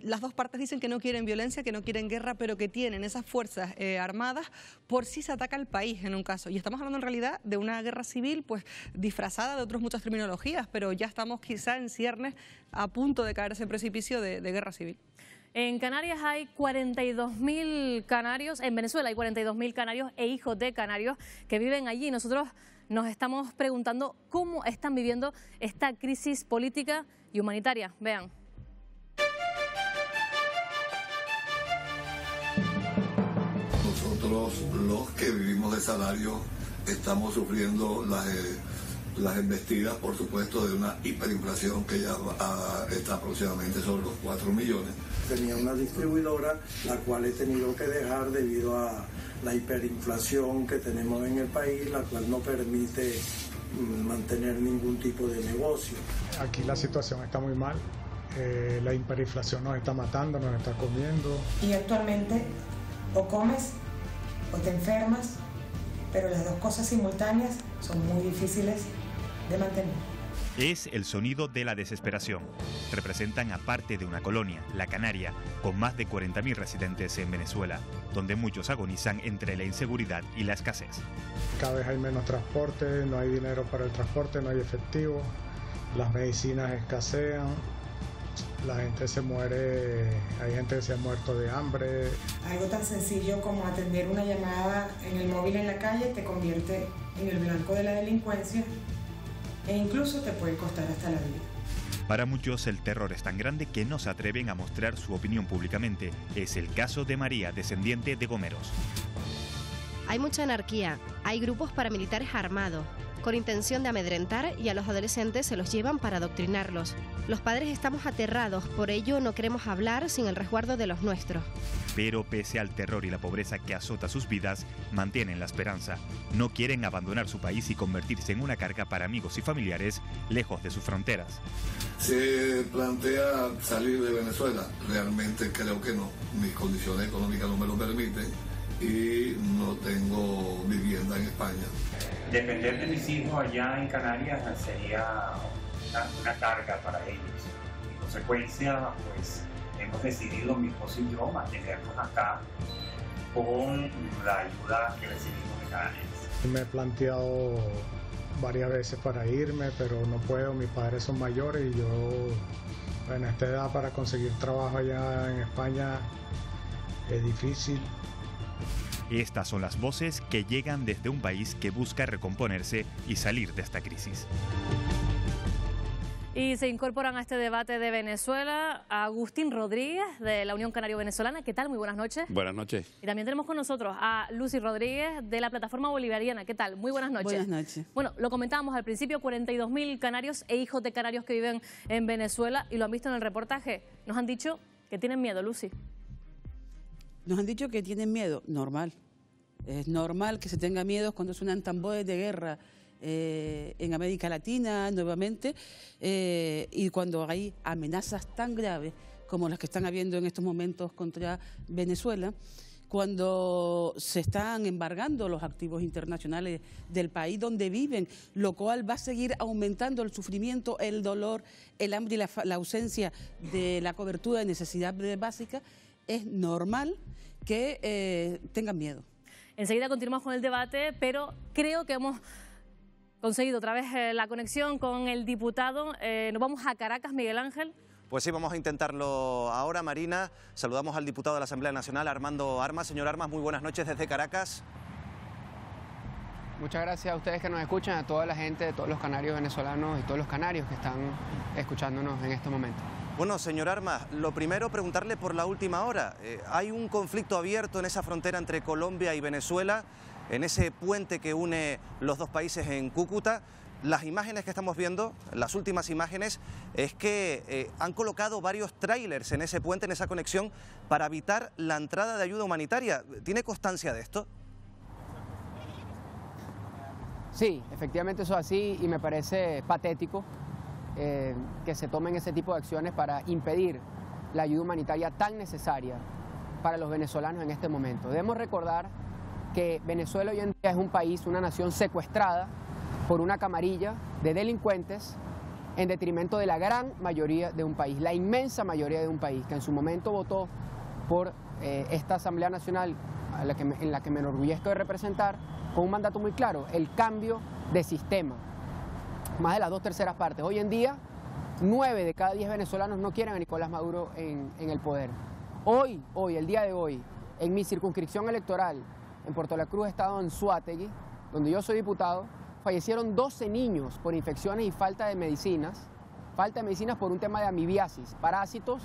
Speaker 12: Las dos partes dicen que no quieren violencia, que no quieren guerra, pero que tienen esas fuerzas armadas por si se ataca al país en un caso. Y estamos hablando en realidad de una guerra civil pues disfrazada de otras muchas terminologías, pero ya estamos quizá en ciernes a punto de caer ese precipicio de guerra civil.
Speaker 2: En Canarias hay 42.000 canarios, en Venezuela hay 42.000 canarios e hijos de canarios que viven allí. Nosotros nos estamos preguntando cómo están viviendo esta crisis política y humanitaria. Vean.
Speaker 21: Nosotros, los que vivimos de salario, estamos sufriendo las embestidas, por supuesto, de una hiperinflación que ya está aproximadamente sobre los 4 millones.
Speaker 22: Tenía una distribuidora, la cual he tenido que dejar debido a la hiperinflación que tenemos en el país, la cual no permite mantener ningún tipo de negocio.
Speaker 3: Aquí la situación está muy mal. La hiperinflación nos está matando, nos está comiendo.
Speaker 4: Y actualmente o comes o te enfermas, pero las dos cosas simultáneas son muy difíciles de mantener.
Speaker 8: Es el sonido de la desesperación. Representan a parte de una colonia, La Canaria, con más de 40.000 residentes en Venezuela, donde muchos agonizan entre la inseguridad y la escasez.
Speaker 3: Cada vez hay menos transporte, no hay dinero para el transporte, no hay efectivo, las medicinas escasean, la gente se muere, hay gente que se ha muerto de hambre.
Speaker 4: Algo tan sencillo como atender una llamada en el móvil en la calle te convierte en el blanco de la delincuencia e incluso te puede costar hasta la vida.
Speaker 8: Para muchos el terror es tan grande que no se atreven a mostrar su opinión públicamente. Es el caso de María, descendiente de gomeros.
Speaker 23: Hay mucha anarquía, hay grupos paramilitares armados, con intención de amedrentar, y a los adolescentes se los llevan para adoctrinarlos. Los padres estamos aterrados, por ello no queremos hablar sin el resguardo de los nuestros.
Speaker 8: Pero pese al terror y la pobreza que azota sus vidas, mantienen la esperanza. No quieren abandonar su país y convertirse en una carga para amigos y familiares lejos de sus fronteras.
Speaker 21: Se plantea salir de Venezuela. Realmente creo que no. Mis condiciones económicas no me lo permiten y no tengo vivienda en España.
Speaker 24: Depender de mis hijos allá en Canarias sería una carga para ellos. En consecuencia, pues hemos decidido, mi esposo y yo, mantenernos acá con la ayuda que recibimos de Canarias.
Speaker 3: Me he planteado varias veces para irme, pero no puedo, mis padres son mayores y yo en esta edad para conseguir trabajo allá en España es difícil.
Speaker 8: Estas son las voces que llegan desde un país que busca recomponerse y salir de esta crisis.
Speaker 2: Y se incorporan a este debate de Venezuela a Agustín Rodríguez, de la Unión Canario Venezolana. ¿Qué tal? Muy buenas noches.
Speaker 25: Buenas noches.
Speaker 2: Y también tenemos con nosotros a Lucy Rodríguez, de la Plataforma Bolivariana. ¿Qué tal? Muy buenas noches.
Speaker 26: Buenas noches.
Speaker 2: Bueno, lo comentábamos al principio, 42.000 canarios e hijos de canarios que viven en Venezuela, y lo han visto en el reportaje. Nos han dicho que tienen miedo, Lucy.
Speaker 26: Nos han dicho que tienen miedo. Normal. Es normal que se tenga miedo cuando suenan tambores de guerra en América Latina nuevamente, y cuando hay amenazas tan graves como las que están habiendo en estos momentos contra Venezuela, cuando se están embargando los activos internacionales del país donde viven, lo cual va a seguir aumentando el sufrimiento, el dolor, el hambre y la ausencia de la cobertura de necesidades básicas. Es normal que tengan miedo.
Speaker 2: Enseguida continuamos con el debate, pero creo que hemos conseguido otra vez la conexión con el diputado. Nos vamos a Caracas, Miguel Ángel.
Speaker 1: Pues sí, vamos a intentarlo ahora, Marina. Saludamos al diputado de la Asamblea Nacional, Armando Armas. Señor Armas, muy buenas noches desde Caracas.
Speaker 20: Muchas gracias a ustedes que nos escuchan, a toda la gente, a todos los canarios venezolanos y todos los canarios que están escuchándonos en este momento.
Speaker 1: Bueno, señor Armas, lo primero, preguntarle por la última hora. Hay un conflicto abierto en esa frontera entre Colombia y Venezuela, en ese puente que une los dos países en Cúcuta. Las imágenes que estamos viendo, las últimas imágenes, es que han colocado varios tráilers en ese puente, en esa conexión, para evitar la entrada de ayuda humanitaria. ¿Tiene constancia de esto?
Speaker 20: Sí, efectivamente eso es así, y me parece patético que se tomen ese tipo de acciones para impedir la ayuda humanitaria tan necesaria para los venezolanos en este momento. Debemos recordar que Venezuela hoy en día es un país, una nación secuestrada por una camarilla de delincuentes en detrimento de la gran mayoría de un país, la inmensa mayoría de un país que en su momento votó por esta Asamblea Nacional en la que me enorgullezco de representar, con un mandato muy claro, el cambio de sistema. Más de las 2/3 partes. Hoy en día, 9 de cada 10 venezolanos no quieren a Nicolás Maduro en el poder. Hoy, el día de hoy, en mi circunscripción electoral, en Puerto La Cruz, estado en Suátegui, donde yo soy diputado, fallecieron 12 niños por infecciones y falta de medicinas por un tema de amibiasis, parásitos,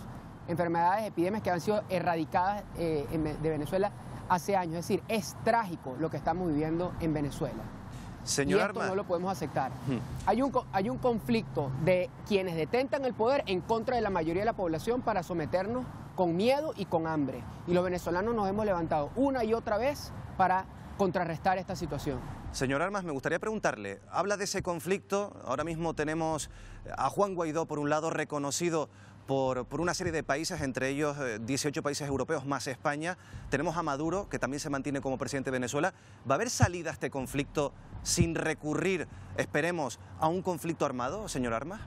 Speaker 20: enfermedades, epidemias que han sido erradicadas de Venezuela hace años. Es decir, es trágico lo que estamos viviendo en Venezuela.
Speaker 1: Señor
Speaker 20: y esto
Speaker 1: Armas,
Speaker 20: no lo podemos aceptar. Hay un conflicto de quienes detentan el poder en contra de la mayoría de la población para someternos con miedo y con hambre. Y los venezolanos nos hemos levantado una y otra vez para contrarrestar esta situación.
Speaker 1: Señor Armas, me gustaría preguntarle, habla de ese conflicto, ahora mismo tenemos a Juan Guaidó por un lado reconocido por una serie de países, entre ellos 18 países europeos más España. Tenemos a Maduro, que también se mantiene como presidente de Venezuela. ¿Va a haber salida a este conflicto sin recurrir, esperemos, a un conflicto armado, señor Armas?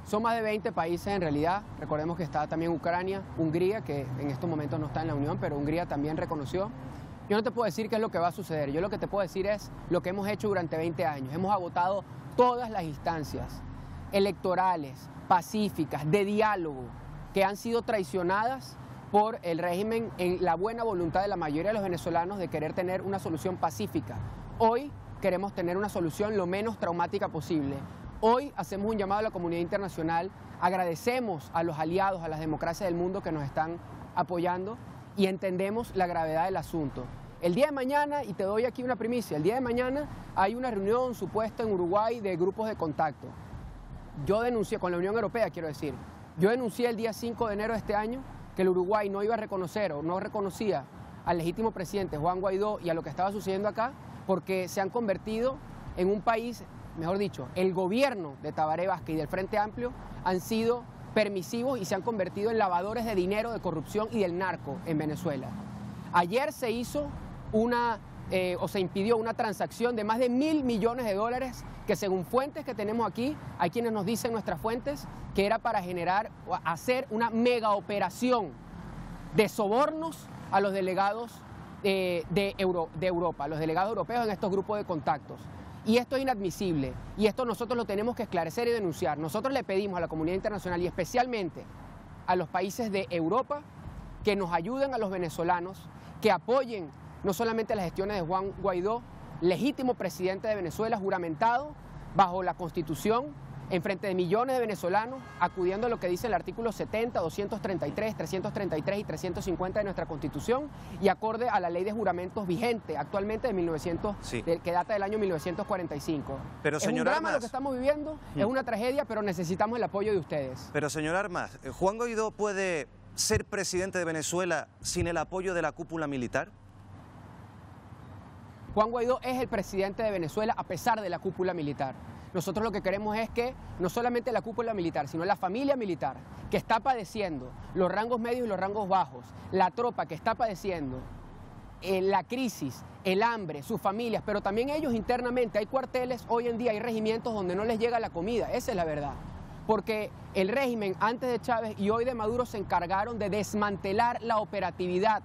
Speaker 20: Son más de 20 países en realidad. Recordemos que está también Ucrania, Hungría, que en estos momentos no está en la Unión, pero Hungría también reconoció. Yo no te puedo decir qué es lo que va a suceder. Yo lo que te puedo decir es lo que hemos hecho durante 20 años. Hemos agotado todas las instancias electorales, pacíficas, de diálogo, que han sido traicionadas por el régimen en la buena voluntad de la mayoría de los venezolanos de querer tener una solución pacífica. Hoy queremos tener una solución lo menos traumática posible. Hoy hacemos un llamado a la comunidad internacional, agradecemos a los aliados, a las democracias del mundo que nos están apoyando y entendemos la gravedad del asunto. El día de mañana, y te doy aquí una primicia, el día de mañana hay una reunión supuesta en Uruguay de grupos de contacto. Yo denuncié, con la Unión Europea quiero decir, yo denuncié el día 5 de enero de este año que el Uruguay no iba a reconocer o no reconocía al legítimo presidente Juan Guaidó y a lo que estaba sucediendo acá, porque se han convertido en un país, mejor dicho, el gobierno de Tabaré Vázquez y del Frente Amplio han sido permisivos y se han convertido en lavadores de dinero, de corrupción y del narco en Venezuela. Ayer se hizo se impidió una transacción de más de $1.000 millones que según fuentes que tenemos aquí, hay quienes nos dicen nuestras fuentes, que era para hacer una mega operación de sobornos a los delegados de Europa, a los delegados europeos en estos grupos de contactos. Y esto es inadmisible y esto nosotros lo tenemos que esclarecer y denunciar. Nosotros le pedimos a la comunidad internacional y especialmente a los países de Europa que nos ayuden a los venezolanos, que apoyen no solamente las gestiones de Juan Guaidó, legítimo presidente de Venezuela, juramentado bajo la Constitución, en frente de millones de venezolanos, acudiendo a lo que dice el artículo 70, 233, 333 y 350 de nuestra Constitución y acorde a la ley de juramentos vigente actualmente de que data del año 1945.
Speaker 1: Pero,
Speaker 20: es
Speaker 1: señor
Speaker 20: un drama
Speaker 1: Armas,
Speaker 20: lo que estamos viviendo, es una tragedia, pero necesitamos el apoyo de ustedes.
Speaker 1: Pero, señor Armas, ¿Juan Guaidó puede ser presidente de Venezuela sin el apoyo de la cúpula militar?
Speaker 20: Juan Guaidó es el presidente de Venezuela a pesar de la cúpula militar. Nosotros lo que queremos es que no solamente la cúpula militar, sino la familia militar que está padeciendo, los rangos medios y los rangos bajos, la tropa que está padeciendo la crisis, el hambre, sus familias, pero también ellos internamente. Hay cuarteles, hoy en día hay regimientos donde no les llega la comida, esa es la verdad. Porque el régimen antes de Chávez y hoy de Maduro se encargaron de desmantelar la operatividad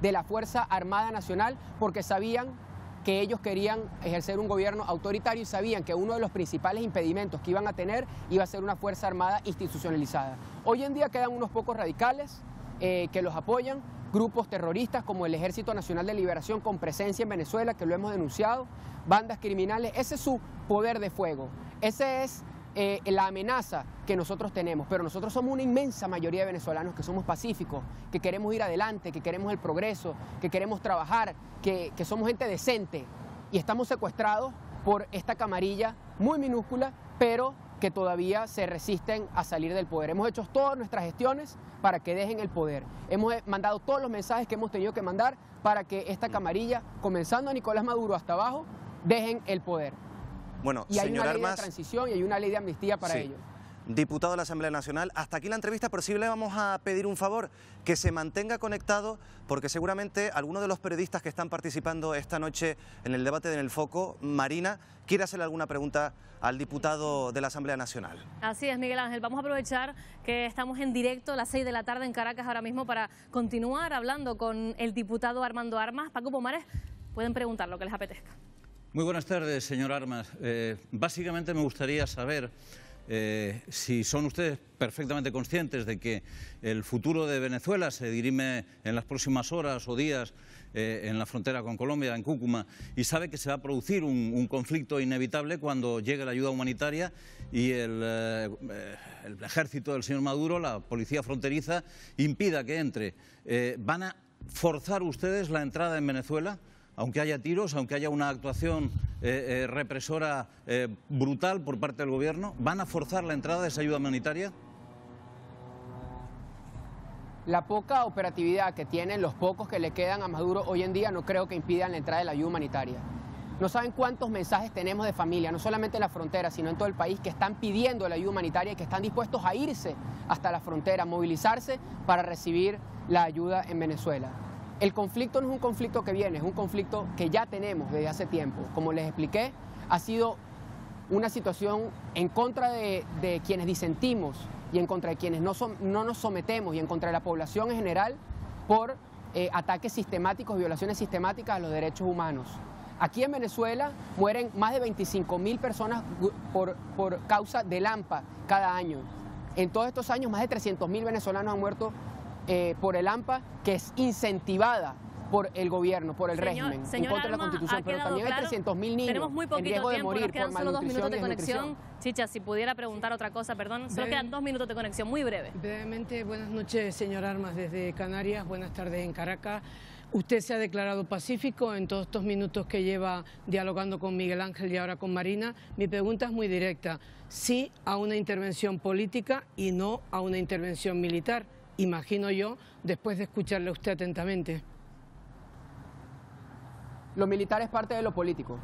Speaker 20: de la Fuerza Armada Nacional porque sabían que ellos querían ejercer un gobierno autoritario y sabían que uno de los principales impedimentos que iban a tener iba a ser una Fuerza Armada institucionalizada. Hoy en día quedan unos pocos radicales que los apoyan, grupos terroristas como el Ejército Nacional de Liberación con presencia en Venezuela, que lo hemos denunciado, bandas criminales, ese es su poder de fuego, ese es la amenaza que nosotros tenemos, pero nosotros somos una inmensa mayoría de venezolanos que somos pacíficos, que queremos ir adelante, que queremos el progreso, que queremos trabajar, que somos gente decente y estamos secuestrados por esta camarilla muy minúscula, pero que todavía se resisten a salir del poder. Hemos hecho todas nuestras gestiones para que dejen el poder. Hemos mandado todos los mensajes que hemos tenido que mandar para que esta camarilla, comenzando a Nicolás Maduro hasta abajo, dejen el poder.
Speaker 1: Bueno,
Speaker 20: y hay
Speaker 1: señor
Speaker 20: una ley
Speaker 1: Armas,
Speaker 20: de transición y hay una ley de amnistía para ellos.
Speaker 1: Diputado de la Asamblea Nacional, hasta aquí la entrevista, pero sí le vamos a pedir un favor, que se mantenga conectado, porque seguramente alguno de los periodistas que están participando esta noche en el debate de En el Foco, Marina, quiere hacerle alguna pregunta al diputado de la Asamblea Nacional.
Speaker 2: Así es, Miguel Ángel. Vamos a aprovechar que estamos en directo a las 6 de la tarde en Caracas ahora mismo para continuar hablando con el diputado Armando Armas. Paco Pomares, pueden preguntar lo que les apetezca.
Speaker 10: Muy buenas tardes, señor Armas. Básicamente me gustaría saber si son ustedes perfectamente conscientes de que el futuro de Venezuela se dirime en las próximas horas o días en la frontera con Colombia, en Cúcuta, y sabe que se va a producir un conflicto inevitable cuando llegue la ayuda humanitaria y el ejército del señor Maduro, la policía fronteriza, impida que entre. ¿Van a forzar ustedes la entrada en Venezuela? Aunque haya tiros, aunque haya una actuación represora brutal por parte del gobierno, ¿van a forzar la entrada de esa ayuda humanitaria?
Speaker 20: La poca operatividad que tienen los pocos que le quedan a Maduro hoy en día no creo que impidan la entrada de la ayuda humanitaria. No saben cuántos mensajes tenemos de familia, no solamente en la frontera, sino en todo el país, que están pidiendo la ayuda humanitaria y que están dispuestos a irse hasta la frontera, movilizarse para recibir la ayuda en Venezuela. El conflicto no es un conflicto que viene, es un conflicto que ya tenemos desde hace tiempo. Como les expliqué, ha sido una situación en contra de quienes disentimos y en contra de quienes no nos sometemos y en contra de la población en general por ataques sistemáticos, violaciones sistemáticas a los derechos humanos. Aquí en Venezuela mueren más de 25.000 personas por causa del AMPA cada año. En todos estos años más de 300.000 venezolanos han muerto por el AMPA, que es incentivada por el gobierno, por el régimen, en contra de la Constitución, pero también hay 300.000 niños en riesgo de morir por malnutrición y desnutrición.
Speaker 2: Chicha, si pudiera preguntar otra cosa, perdón, solo quedan 2 minutos de conexión, muy breve.
Speaker 13: Brevemente, buenas noches, señor Armas, desde Canarias, buenas tardes en Caracas. Usted se ha declarado pacífico en todos estos minutos que lleva dialogando con Miguel Ángel y ahora con Marina. Mi pregunta es muy directa, sí a una intervención política y no a una intervención militar, imagino yo, después de escucharle a usted atentamente.
Speaker 20: Lo militar es parte de lo político.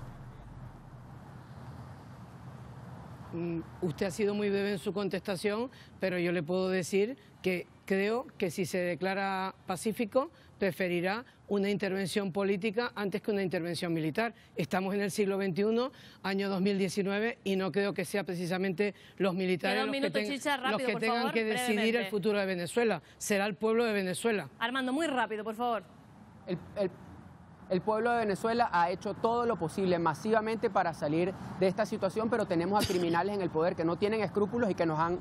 Speaker 13: Usted ha sido muy breve en su contestación, pero yo le puedo decir que creo que si se declara pacífico, preferirá una intervención política antes que una intervención militar. Estamos en el siglo XXI, año 2019, y no creo que sea precisamente los militares los que tengan que decidir el futuro de Venezuela. Será el pueblo de Venezuela.
Speaker 2: Armando, muy rápido, por favor.
Speaker 20: El pueblo de Venezuela ha hecho todo lo posible masivamente para salir de esta situación, pero tenemos a criminales en el poder que no tienen escrúpulos y que nos han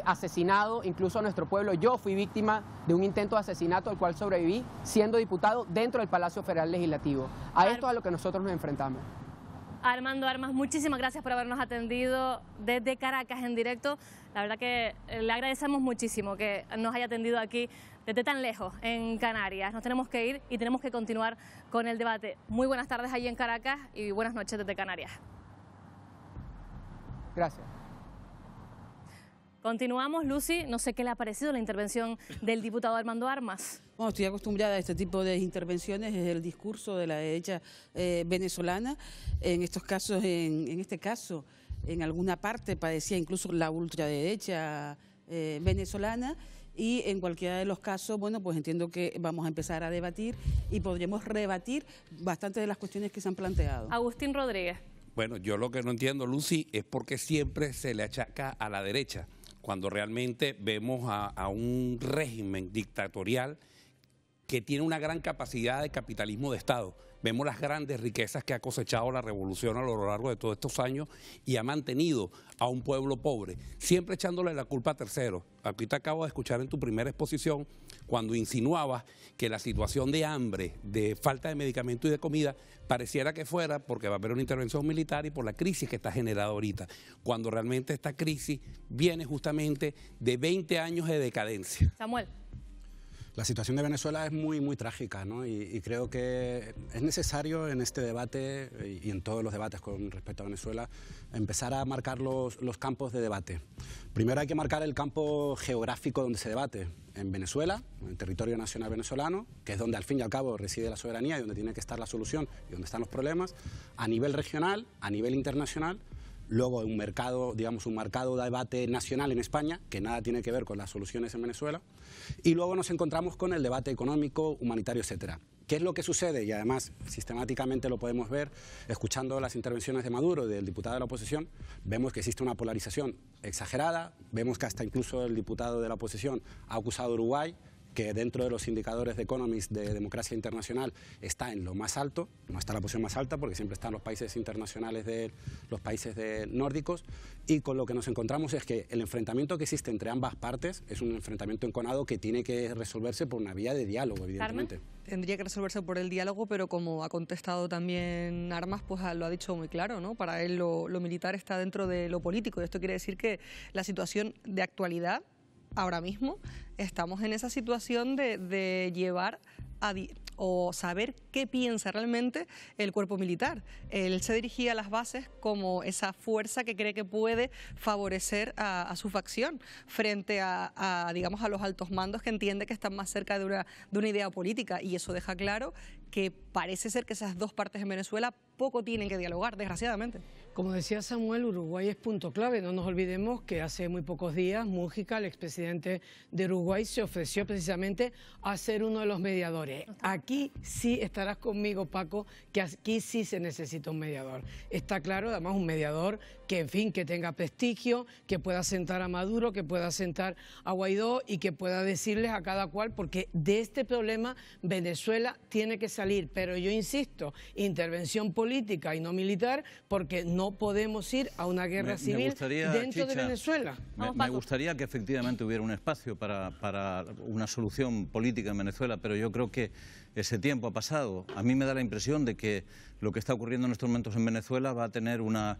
Speaker 20: asesinado, incluso a nuestro pueblo. Yo fui víctima de un intento de asesinato al cual sobreviví siendo diputado dentro del Palacio Federal Legislativo. A esto es a lo que nosotros nos enfrentamos.
Speaker 2: Armando Armas, muchísimas gracias por habernos atendido desde Caracas en directo. La verdad que le agradecemos muchísimo que nos haya atendido aquí desde tan lejos, en Canarias. Nos tenemos que ir y tenemos que continuar con el debate. Muy buenas tardes allí en Caracas y buenas noches desde Canarias.
Speaker 20: Gracias.
Speaker 2: Continuamos, Lucy. No sé qué le ha parecido la intervención del diputado Armando Armas.
Speaker 26: Bueno, estoy acostumbrada a este tipo de intervenciones, es el discurso de la derecha venezolana. En estos casos, en este caso, en alguna parte parecía incluso la ultraderecha venezolana. Y en cualquiera de los casos, bueno, pues entiendo que vamos a empezar a debatir y podremos rebatir bastante de las cuestiones que se han planteado.
Speaker 2: Agustín Rodríguez.
Speaker 5: Bueno, yo lo que no entiendo, Lucy, es por qué siempre se le achaca a la derecha, cuando realmente vemos a un régimen dictatorial que tiene una gran capacidad de capitalismo de Estado. Vemos las grandes riquezas que ha cosechado la revolución a lo largo de todos estos años y ha mantenido a un pueblo pobre, siempre echándole la culpa a terceros. Aquí te acabo de escuchar en tu primera exposición cuando insinuabas que la situación de hambre, de falta de medicamentos y de comida, pareciera que fuera porque va a haber una intervención militar y por la crisis que está generada ahorita, cuando realmente esta crisis viene justamente de 20 años de decadencia.
Speaker 2: Samuel.
Speaker 14: La situación de Venezuela es muy trágica, ¿no? Y creo que es necesario en este debate y en todos los debates con respecto a Venezuela empezar a marcar los campos de debate. Primero hay que marcar el campo geográfico donde se debate. En Venezuela, en el territorio nacional venezolano, que es donde al fin y al cabo reside la soberanía y donde tiene que estar la solución y donde están los problemas, a nivel regional, a nivel internacional. Luego un mercado, digamos, un marcado debate nacional en España, que nada tiene que ver con las soluciones en Venezuela. Y luego nos encontramos con el debate económico, humanitario, etcétera. ¿Qué es lo que sucede? Y además, sistemáticamente lo podemos ver, escuchando las intervenciones de Maduro, del diputado de la oposición, vemos que existe una polarización exagerada, vemos que hasta incluso el diputado de la oposición ha acusado a Uruguay, que dentro de los indicadores de Economist de democracia internacional está en lo más alto, no está en la posición más alta porque siempre están los países internacionales de los países nórdicos, y con lo que nos encontramos es que el enfrentamiento que existe entre ambas partes es un enfrentamiento enconado que tiene que resolverse por una vía de diálogo, evidentemente.
Speaker 12: Carmen. Tendría que resolverse por el diálogo, pero como ha contestado también Armas, pues lo ha dicho muy claro, ¿no? Para él lo militar está dentro de lo político, y esto quiere decir que la situación de actualidad ahora mismo estamos en esa situación de llevar o saber qué piensa realmente el cuerpo militar. Él se dirigía a las bases como esa fuerza que cree que puede favorecer a su facción frente digamos, a los altos mandos que entiende que están más cerca de una idea política, y eso deja claro que parece ser que esas dos partes en Venezuela poco tienen que dialogar, desgraciadamente.
Speaker 13: Como decía Samuel, Uruguay es punto clave. No nos olvidemos que hace muy pocos días Mújica, el expresidente de Uruguay, se ofreció precisamente a ser uno de los mediadores. Aquí sí estarás conmigo, Paco, que aquí sí se necesita un mediador. Está claro, además, un mediador que, en fin, que tenga prestigio, que pueda sentar a Maduro, que pueda sentar a Guaidó y que pueda decirles a cada cual, porque de este problema Venezuela tiene que salir. Pero yo insisto, intervención política y no militar, porque no podemos ir a una guerra civil dentro de Venezuela.
Speaker 10: Me gustaría que efectivamente hubiera un espacio para una solución política en Venezuela, pero yo creo que ese tiempo ha pasado. A mí me da la impresión de que lo que está ocurriendo en estos momentos en Venezuela va a tener una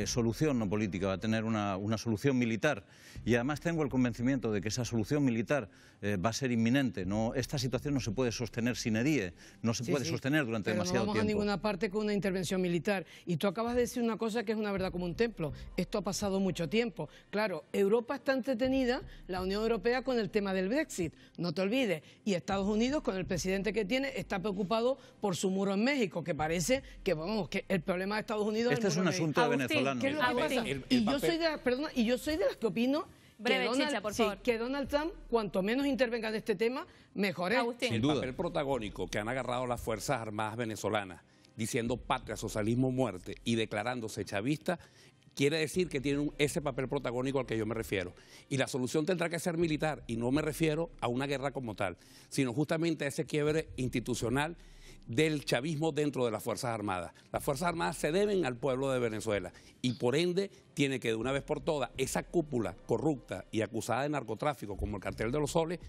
Speaker 10: solución no política, va a tener una solución militar. Y además tengo el convencimiento de que esa solución militar va a ser inminente. Esta situación no se puede sostener sine die, no se puede sostener durante demasiado tiempo.
Speaker 13: No vamos a ninguna parte con una intervención militar. Y tú acabas de decir una cosa que es una verdad como un templo. Esto ha pasado mucho tiempo. Claro, Europa está entretenida, la Unión Europea, con el tema del Brexit, no te olvides. Y Estados Unidos, con el presidente que tiene, está preocupado por su muro en México, que parece que, vamos, que el problema de Estados Unidos
Speaker 10: es un asunto de venezolanos.
Speaker 13: ¿Qué es lo que pasa? Y yo soy de las que opino que Donald Trump, cuanto menos intervenga en este tema, mejor es.
Speaker 5: El papel protagónico que han agarrado las Fuerzas Armadas venezolanas, diciendo patria, socialismo, muerte, y declarándose chavista, quiere decir que tienen ese papel protagónico al que yo me refiero. Y la solución tendrá que ser militar, y no me refiero a una guerra como tal, sino justamente a ese quiebre institucional del chavismo dentro de las Fuerzas Armadas. Las Fuerzas Armadas se deben al pueblo de Venezuela y por ende tiene que de una vez por todas esa cúpula corrupta y acusada de narcotráfico como el Cartel de los Soles,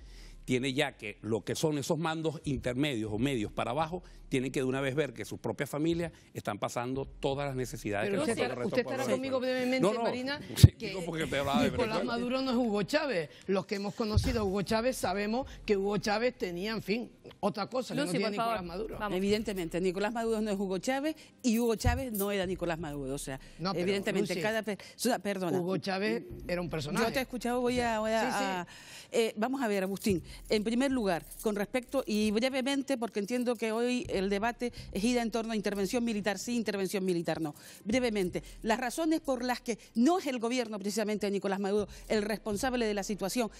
Speaker 5: tiene ya que lo que son esos mandos intermedios o medios para abajo, tienen que de una vez ver que sus propias familias están pasando todas las necesidades.
Speaker 13: Pero usted estará conmigo brevemente, Marina, que Nicolás Maduro no es Hugo Chávez. Los que hemos conocido a Hugo Chávez sabemos que Hugo Chávez tenía, en fin, otra cosa que no tiene Nicolás Maduro.
Speaker 26: Vamos. Evidentemente, Nicolás Maduro no es Hugo Chávez y Hugo Chávez no era Nicolás Maduro. O sea, evidentemente,
Speaker 13: Lucy,
Speaker 26: cada persona... Perdona.
Speaker 13: Hugo Chávez era un personaje.
Speaker 26: Yo te he escuchado, vamos a ver, Agustín. En primer lugar, con respecto, y brevemente, porque entiendo que hoy el debate gira en torno a intervención militar sí, intervención militar no. Brevemente, las razones por las que no es el gobierno precisamente de Nicolás Maduro el responsable de la situación,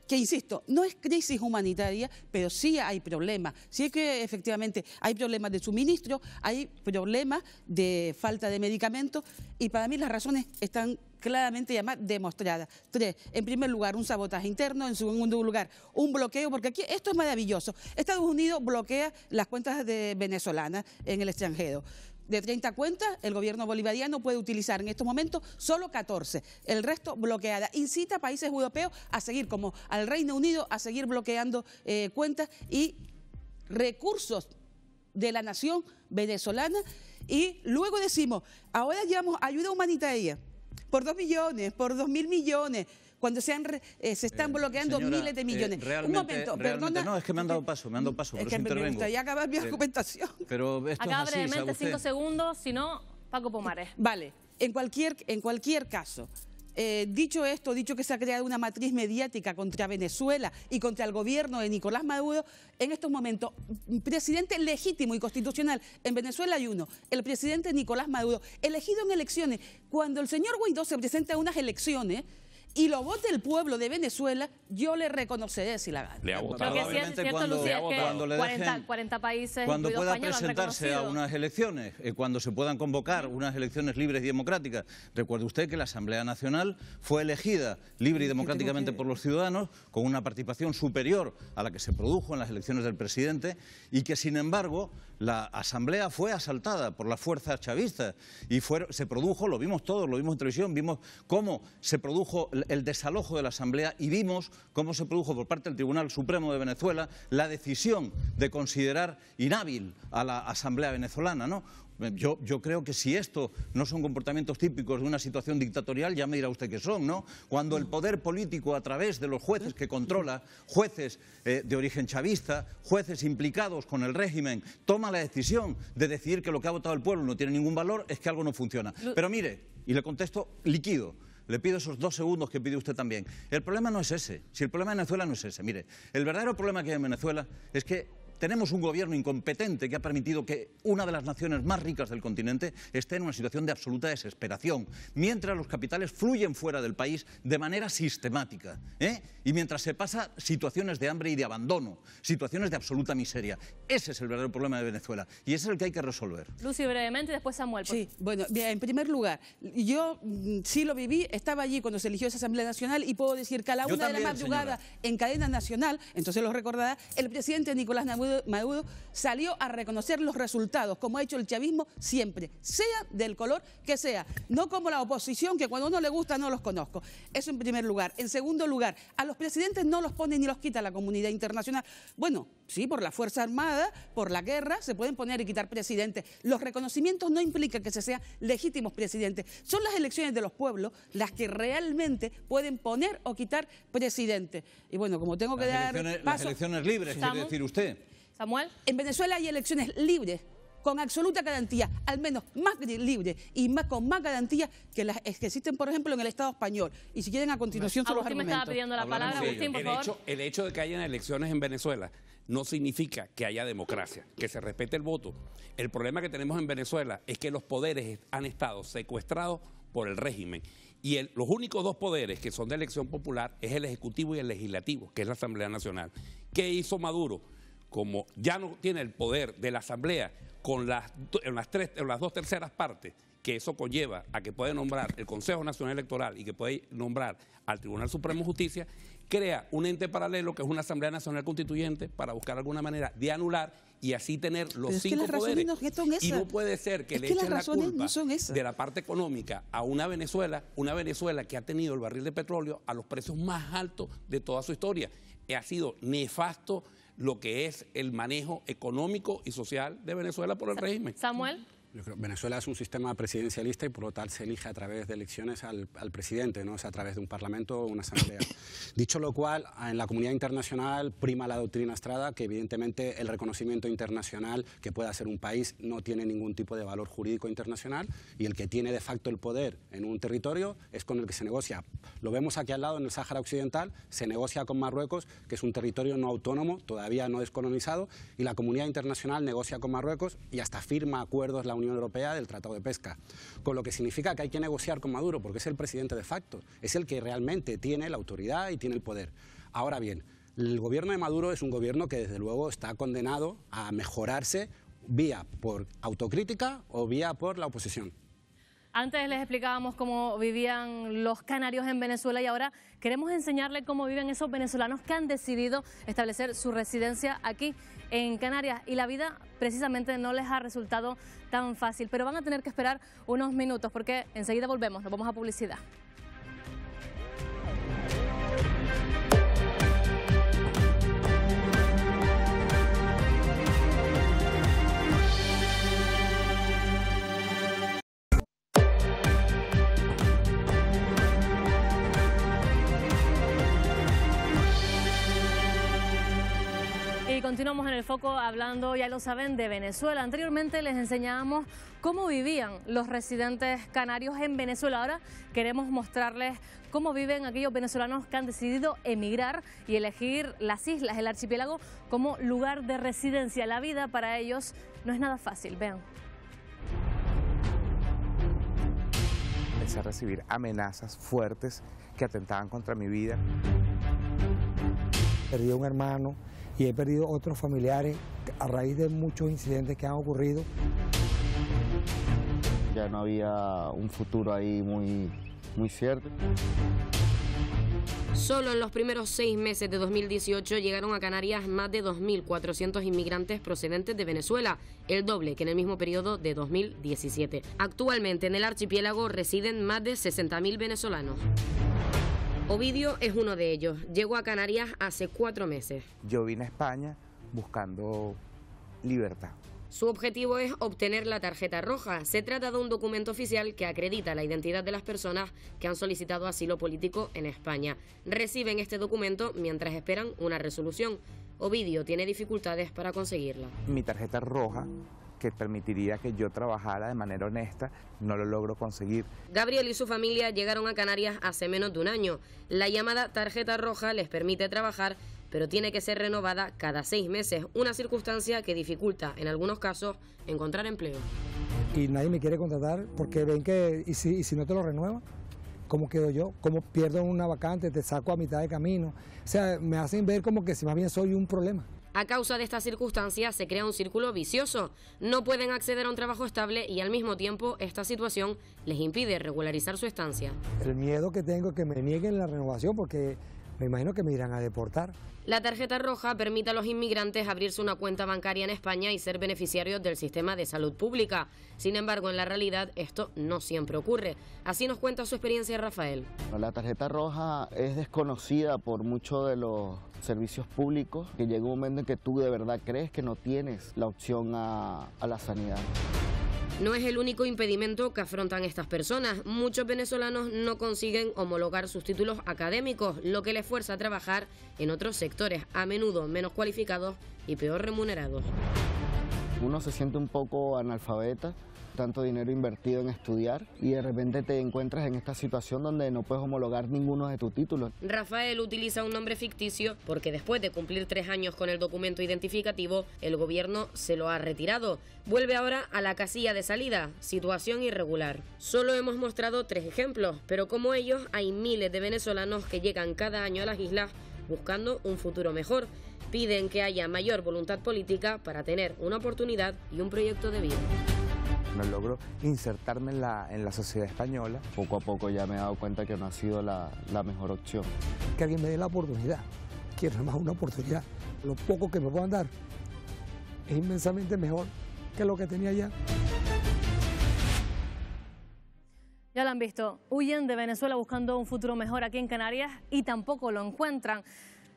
Speaker 26: que insisto, no es crisis humanitaria, pero sí hay problemas. Sí es que efectivamente hay problemas de suministro, hay problemas de falta de medicamentos y para mí las razones están claramente demostradas. 3, en primer lugar, un sabotaje interno, en segundo lugar, un bloqueo, porque aquí esto es maravilloso. Estados Unidos bloquea las cuentas venezolanas en el extranjero. De 30 cuentas, el gobierno bolivariano puede utilizar en estos momentos solo 14, el resto bloqueada. Incita a países europeos a seguir, como al Reino Unido, a seguir bloqueando cuentas y recursos de la nación venezolana. Y luego decimos, ahora llevamos ayuda humanitaria por 2 millones, por 2.000 millones, cuando se están bloqueando miles de millones.
Speaker 10: Un
Speaker 26: momento, perdona.
Speaker 10: No, es que me han dado paso, por eso intervengo.
Speaker 26: Me gustaría acabar mi argumentación.
Speaker 10: Pero esto
Speaker 2: acaba
Speaker 10: es así,
Speaker 2: brevemente, 5 segundos, si no, Paco Pomares.
Speaker 26: Vale, en cualquier caso, dicho esto, dicho que se ha creado una matriz mediática contra Venezuela y contra el gobierno de Nicolás Maduro, en estos momentos, presidente legítimo y constitucional en Venezuela hay uno, el presidente Nicolás Maduro, elegido en elecciones. Cuando el señor Guaidó se presenta a unas elecciones y lo vote el pueblo de Venezuela, yo le reconoceré si la gana.
Speaker 5: Le ha votado.
Speaker 2: Lo que sí es cierto, Lucía, es que 40 países,
Speaker 10: cuando pueda
Speaker 2: España,
Speaker 10: presentarse a unas elecciones, cuando se puedan convocar unas elecciones libres y democráticas. Recuerde usted que la Asamblea Nacional fue elegida libre y democráticamente por los ciudadanos, con una participación superior a la que se produjo en las elecciones del presidente, y que sin embargo la Asamblea fue asaltada por las fuerzas chavistas y se produjo, lo vimos todos, lo vimos en televisión, vimos cómo se produjo el desalojo de la Asamblea y vimos cómo se produjo por parte del Tribunal Supremo de Venezuela la decisión de considerar inhábil a la Asamblea venezolana, ¿no? Yo creo que si esto no son comportamientos típicos de una situación dictatorial, ya me dirá usted qué son, ¿no? Cuando el poder político, a través de los jueces que controla, jueces de origen chavista, jueces implicados con el régimen, toma la decisión de decidir que lo que ha votado el pueblo no tiene ningún valor, es que algo no funciona. Pero mire, y le contesto líquido. Le pido esos 2 segundos que pide usted también. El problema no es ese. Si el problema de Venezuela no es ese. Mire, el verdadero problema que hay en Venezuela es que tenemos un gobierno incompetente que ha permitido que una de las naciones más ricas del continente esté en una situación de absoluta desesperación, mientras los capitales fluyen fuera del país de manera sistemática, y mientras se pasa situaciones de hambre y de abandono, situaciones de absoluta miseria. Ese es el verdadero problema de Venezuela y ese es el que hay que resolver.
Speaker 2: Lucy, brevemente, y después Samuel.
Speaker 26: Sí, bueno, bien, en primer lugar, yo sí lo viví, estaba allí cuando se eligió esa Asamblea Nacional y puedo decir que a la 1 de la madrugada, en cadena nacional, entonces lo recordará, el presidente Nicolás Maduro salió a reconocer los resultados, como ha hecho el chavismo siempre, sea del color que sea, no como la oposición, que cuando a uno le gusta no los conozco. Eso en primer lugar. En segundo lugar, a los presidentes no los pone ni los quita la comunidad internacional. Bueno, sí, por la Fuerza Armada, por la guerra, se pueden poner y quitar presidentes. Los reconocimientos no implican que se sean legítimos presidentes. Son las elecciones de los pueblos las que realmente pueden poner o quitar presidentes. Y bueno, como tengo que dar paso...
Speaker 10: Las elecciones libres, quiere decir usted.
Speaker 2: Samuel.
Speaker 26: En Venezuela hay elecciones libres, con absoluta garantía, al menos más libres y con más garantía que las que existen, por ejemplo, en el Estado español. Y si quieren, a continuación son los
Speaker 2: Agustín
Speaker 26: argumentos.
Speaker 2: me estaba pidiendo la palabra. Agustín, por favor.
Speaker 5: El hecho de que hayan elecciones en Venezuela no significa que haya democracia, que se respete el voto. El problema que tenemos en Venezuela es que los poderes han estado secuestrados por el régimen. Y los únicos 2 poderes que son de elección popular es el Ejecutivo y el Legislativo, que es la Asamblea Nacional. ¿Qué hizo Maduro? Como ya no tiene el poder de la Asamblea en las 2/3 partes, que eso conlleva a que puede nombrar el Consejo Nacional Electoral y que puede nombrar al Tribunal Supremo de Justicia, crea un ente paralelo que es una Asamblea Nacional Constituyente para buscar alguna manera de anular y así tener los 5 poderes. Y no puede ser que le echen la culpa de la parte económica a una Venezuela que ha tenido el barril de petróleo a los precios más altos de toda su historia. Ha sido nefasto lo que es el manejo económico y social de Venezuela por el régimen.
Speaker 2: Samuel.
Speaker 14: Yo creo que Venezuela es un sistema presidencialista y por lo tal se elige a través de elecciones al presidente, no es a través de un parlamento o una asamblea. Dicho lo cual, en la comunidad internacional prima la doctrina Estrada, que evidentemente el reconocimiento internacional que pueda hacer un país no tiene ningún tipo de valor jurídico internacional y el que tiene de facto el poder en un territorio es con el que se negocia. Lo vemos aquí al lado en el Sáhara Occidental, se negocia con Marruecos, que es un territorio no autónomo, todavía no descolonizado, y la comunidad internacional negocia con Marruecos y hasta firma acuerdos la Unión Europea del Tratado de Pesca, con lo que significa que hay que negociar con Maduro porque es el presidente de facto, es el que realmente tiene la autoridad y tiene el poder. Ahora bien, el gobierno de Maduro es un gobierno que desde luego está condenado a mejorarse vía por autocrítica o vía por la oposición.
Speaker 2: Antes les explicábamos cómo vivían los canarios en Venezuela y ahora queremos enseñarles cómo viven esos venezolanos que han decidido establecer su residencia aquí en Canarias y la vida precisamente no les ha resultado tan fácil, pero van a tener que esperar unos minutos porque enseguida volvemos, nos vamos a publicidad. Y continuamos en el foco hablando, ya lo saben, de Venezuela. Anteriormente les enseñábamos cómo vivían los residentes canarios en Venezuela. Ahora queremos mostrarles cómo viven aquellos venezolanos que han decidido emigrar y elegir las islas, el archipiélago, como lugar de residencia. La vida para ellos no es nada fácil, vean.
Speaker 6: Empecé a recibir amenazas fuertes que atentaban contra mi vida.
Speaker 7: Perdí a un hermano y he perdido otros familiares a raíz de muchos incidentes que han ocurrido.
Speaker 9: Ya no había un futuro ahí muy cierto.
Speaker 15: Solo en los primeros 6 meses de 2018 llegaron a Canarias más de 2.400 inmigrantes procedentes de Venezuela, el doble que en el mismo periodo de 2017. Actualmente en el archipiélago residen más de 60.000 venezolanos. Ovidio es uno de ellos. Llegó a Canarias hace 4 meses.
Speaker 6: Yo vine a España buscando libertad.
Speaker 15: Su objetivo es obtener la tarjeta roja. Se trata de un documento oficial que acredita la identidad de las personas que han solicitado asilo político en España. Reciben este documento mientras esperan una resolución. Ovidio tiene dificultades para conseguirla.
Speaker 6: Mi tarjeta roja, que permitiría que yo trabajara de manera honesta, no lo logro conseguir.
Speaker 15: Gabriel y su familia llegaron a Canarias hace menos de un año. La llamada tarjeta roja les permite trabajar, pero tiene que ser renovada cada 6 meses, una circunstancia que dificulta, en algunos casos, encontrar empleo.
Speaker 7: Y nadie me quiere contratar porque ven que, ¿y si no te lo renuevan? ¿Cómo quedo yo? ¿Cómo pierdo una vacante? Te saco a mitad de camino. O sea, me hacen ver como que si más bien soy un problema.
Speaker 15: A causa de esta circunstancia se crea un círculo vicioso. No pueden acceder a un trabajo estable y al mismo tiempo esta situación les impide regularizar su estancia.
Speaker 7: El miedo que tengo es que me nieguen la renovación porque me imagino que me irán a deportar.
Speaker 15: La tarjeta roja permite a los inmigrantes abrirse una cuenta bancaria en España y ser beneficiarios del sistema de salud pública. Sin embargo, en la realidad esto no siempre ocurre. Así nos cuenta su experiencia Rafael.
Speaker 9: La tarjeta roja es desconocida por muchos de los servicios públicos, que llega un momento en que tú de verdad crees que no tienes la opción a la sanidad.
Speaker 15: No es el único impedimento que afrontan estas personas. Muchos venezolanos no consiguen homologar sus títulos académicos, lo que les fuerza a trabajar en otros sectores, a menudo menos cualificados y peor remunerados.
Speaker 9: Uno se siente un poco analfabeta, tanto dinero invertido en estudiar y de repente te encuentras en esta situación donde no puedes homologar ninguno de tus títulos.
Speaker 15: Rafael utiliza un nombre ficticio porque después de cumplir 3 años con el documento identificativo, el gobierno se lo ha retirado. Vuelve ahora a la casilla de salida, situación irregular. Solo hemos mostrado 3 ejemplos, pero como ellos hay miles de venezolanos que llegan cada año a las islas buscando un futuro mejor. Piden que haya mayor voluntad política para tener una oportunidad y un proyecto de vida.
Speaker 6: No logro insertarme en la sociedad española.
Speaker 9: Poco a poco ya me he dado cuenta que no ha sido la mejor opción.
Speaker 7: Que alguien me dé la oportunidad. Quiero más una oportunidad. Lo poco que me puedan dar es inmensamente mejor que lo que tenía ya.
Speaker 2: Ya lo han visto, huyen de Venezuela buscando un futuro mejor aquí en Canarias y tampoco lo encuentran.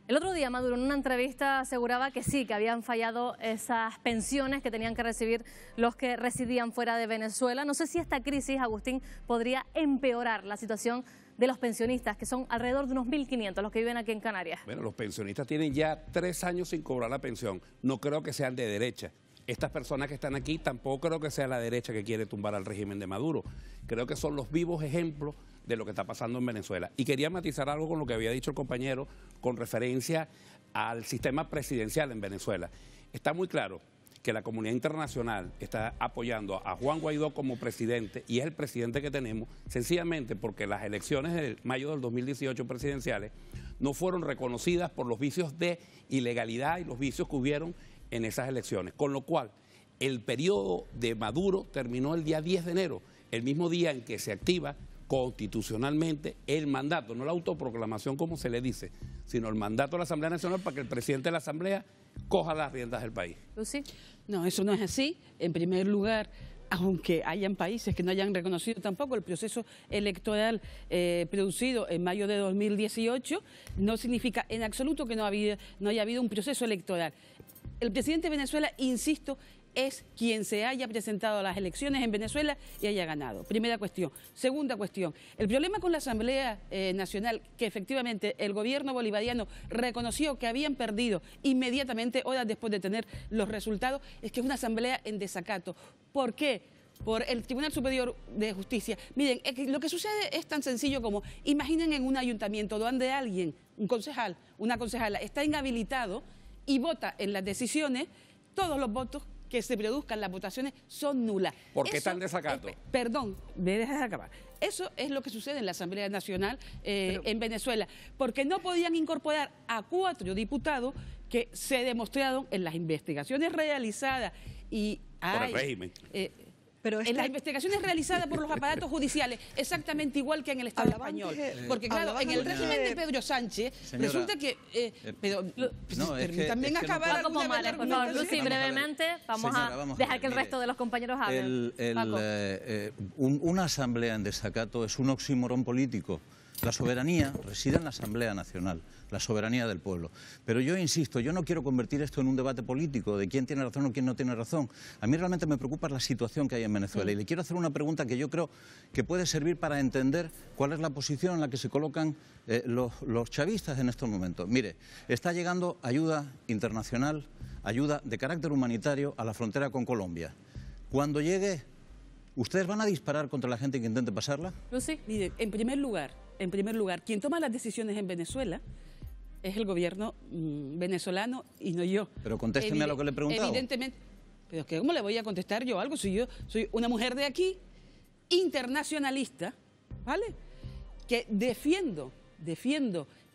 Speaker 2: El otro día Maduro en una entrevista aseguraba que sí, que habían fallado esas pensiones que tenían que recibir los que residían fuera de Venezuela. No sé si esta crisis, Agustín, podría empeorar la situación de los pensionistas, que son alrededor de unos 1.500 los que viven aquí en Canarias.
Speaker 5: Bueno, los pensionistas tienen ya 3 años sin cobrar la pensión. No creo que sean de derecha. Estas personas que están aquí tampoco creo que sea la derecha que quiere tumbar al régimen de Maduro. Creo que son los vivos ejemplos de lo que está pasando en Venezuela. Y quería matizar algo con lo que había dicho el compañero con referencia al sistema presidencial en Venezuela. Está muy claro que la comunidad internacional está apoyando a Juan Guaidó como presidente y es el presidente que tenemos sencillamente porque las elecciones de mayo del 2018 presidenciales no fueron reconocidas por los vicios de ilegalidad y los vicios que hubieron en esas elecciones, con lo cual el periodo de Maduro terminó el día 10 de enero, el mismo día en que se activa constitucionalmente el mandato, no la autoproclamación como se le dice, sino el mandato de la Asamblea Nacional para que el presidente de la Asamblea coja las riendas del país.
Speaker 2: ¿Lucy?
Speaker 26: No, eso no es así. En primer lugar, aunque hayan países que no hayan reconocido tampoco el proceso electoral producido en mayo de 2018, no significa en absoluto que no haya habido un proceso electoral. El presidente de Venezuela, insisto, es quien se haya presentado a las elecciones en Venezuela y haya ganado. Primera cuestión. Segunda cuestión, el problema con la Asamblea Nacional, que efectivamente el gobierno bolivariano reconoció que habían perdido inmediatamente, horas después de tener los resultados, es que es una asamblea en desacato. ¿Por qué? Por el Tribunal Superior de Justicia. Miren, lo que sucede es tan sencillo como, imaginen en un ayuntamiento donde alguien, un concejal, una concejala, está inhabilitado y vota en las decisiones, todos los votos que se produzcan las votaciones son nulas.
Speaker 5: ¿Por qué está en desacato?
Speaker 26: Perdón, me dejas acabar. Eso es lo que sucede en la Asamblea Nacional en Venezuela, porque no podían incorporar a 4 diputados que se demostraron en las investigaciones realizadas y
Speaker 5: por el régimen.
Speaker 26: Pero en las investigaciones realizadas por los aparatos judiciales, exactamente igual que en el Estado español. Porque claro, en el régimen de Pedro Sánchez, señora, resulta que... permítanme acabar alguna vez la argumentación.
Speaker 2: Lucy, brevemente, vamos a dejar que el resto de los compañeros hablen.
Speaker 10: Una asamblea en desacato es un oxímoron político. La soberanía reside en la Asamblea Nacional, la soberanía del pueblo. Pero yo insisto, yo no quiero convertir esto en un debate político de quién tiene razón o quién no tiene razón. A mí realmente me preocupa la situación que hay en Venezuela y le quiero hacer una pregunta que yo creo que puede servir para entender cuál es la posición en la que se colocan los chavistas en estos momentos. Mire, está llegando ayuda internacional, ayuda de carácter humanitario a la frontera con Colombia. Cuando llegue, ¿ustedes van a disparar contra la gente que intente pasarla?
Speaker 26: Lucy, mire, en primer lugar, quien toma las decisiones en Venezuela es el gobierno venezolano y no yo.
Speaker 10: Pero contésteme a lo que le he preguntado.
Speaker 26: Evidentemente, pero ¿cómo le voy a contestar yo algo si yo soy una mujer de aquí, internacionalista, ¿vale? Que defiendo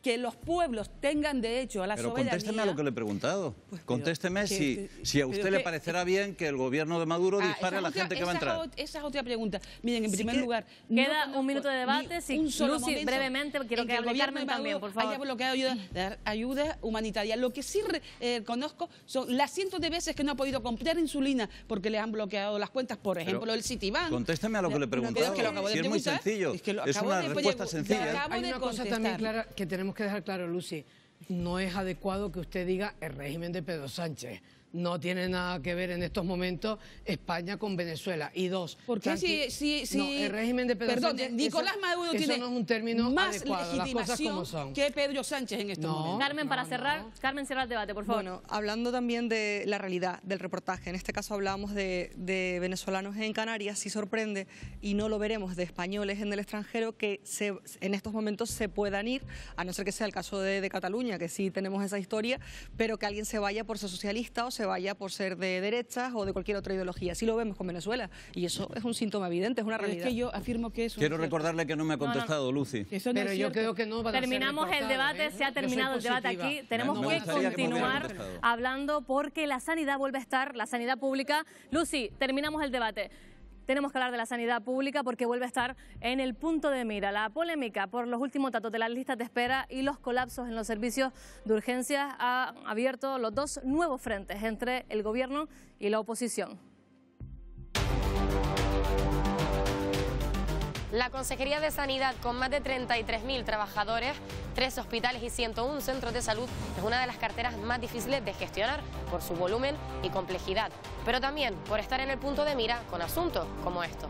Speaker 26: que los pueblos tengan derecho a la soberanía.
Speaker 10: Pero contésteme a lo que le he preguntado. Contésteme si a usted le parecerá bien que el gobierno de Maduro dispare a la gente que va a entrar.
Speaker 26: Esa es otra pregunta. Miren, en primer lugar...
Speaker 2: Queda un minuto de debate. Lucy, brevemente, quiero que hable Carmen también, por favor.
Speaker 26: Haya bloqueado ayuda humanitaria. Lo que sí conozco son las cientos de veces que no ha podido comprar insulina porque le han bloqueado las cuentas, por ejemplo, el Citibank.
Speaker 10: Contésteme a lo que le he preguntado. Si es muy sencillo. Es una respuesta sencilla.
Speaker 13: Hay una cosa también clara que tenemos que dejar claro, Lucy, no es adecuado que usted diga el régimen de Pedro Sánchez. No tiene nada que ver en estos momentos España con Venezuela. Y dos,
Speaker 26: ¿por qué no,
Speaker 13: el régimen de Pedro Sánchez,
Speaker 26: Nicolás Maduro tiene
Speaker 13: no es un término
Speaker 26: más
Speaker 13: adecuado,
Speaker 26: legitimación que Pedro Sánchez en estos momentos?
Speaker 2: Carmen, para cerrar, Carmen, cierra el debate, por favor.
Speaker 12: Bueno, hablando también de la realidad del reportaje, en este caso hablábamos de venezolanos en Canarias, sí sorprende, y no lo veremos, de españoles en el extranjero que en estos momentos se puedan ir, a no ser que sea el caso de Cataluña, que sí tenemos esa historia, pero que alguien se vaya por ser socialista o se vaya por ser de derechas o de cualquier otra ideología. Así lo vemos con Venezuela y eso es un síntoma evidente, es una realidad.
Speaker 26: Es que yo afirmo que eso...
Speaker 10: Quiero recordarle que no me ha contestado, Lucy.
Speaker 13: Pero yo creo que no van a ser
Speaker 2: Terminamos el debate, se ha terminado el debate aquí. Tenemos que continuar hablando porque la sanidad vuelve a estar, la sanidad pública. Lucy, terminamos el debate. Tenemos que hablar de la sanidad pública porque vuelve a estar en el punto de mira. La polémica por los últimos datos de las listas de espera y los colapsos en los servicios de urgencias ha abierto los dos nuevos frentes entre el gobierno y la oposición.
Speaker 15: La Consejería de Sanidad, con más de 33.000 trabajadores, 3 hospitales y 101 centros de salud, es una de las carteras más difíciles de gestionar por su volumen y complejidad, pero también por estar en el punto de mira con asuntos como estos.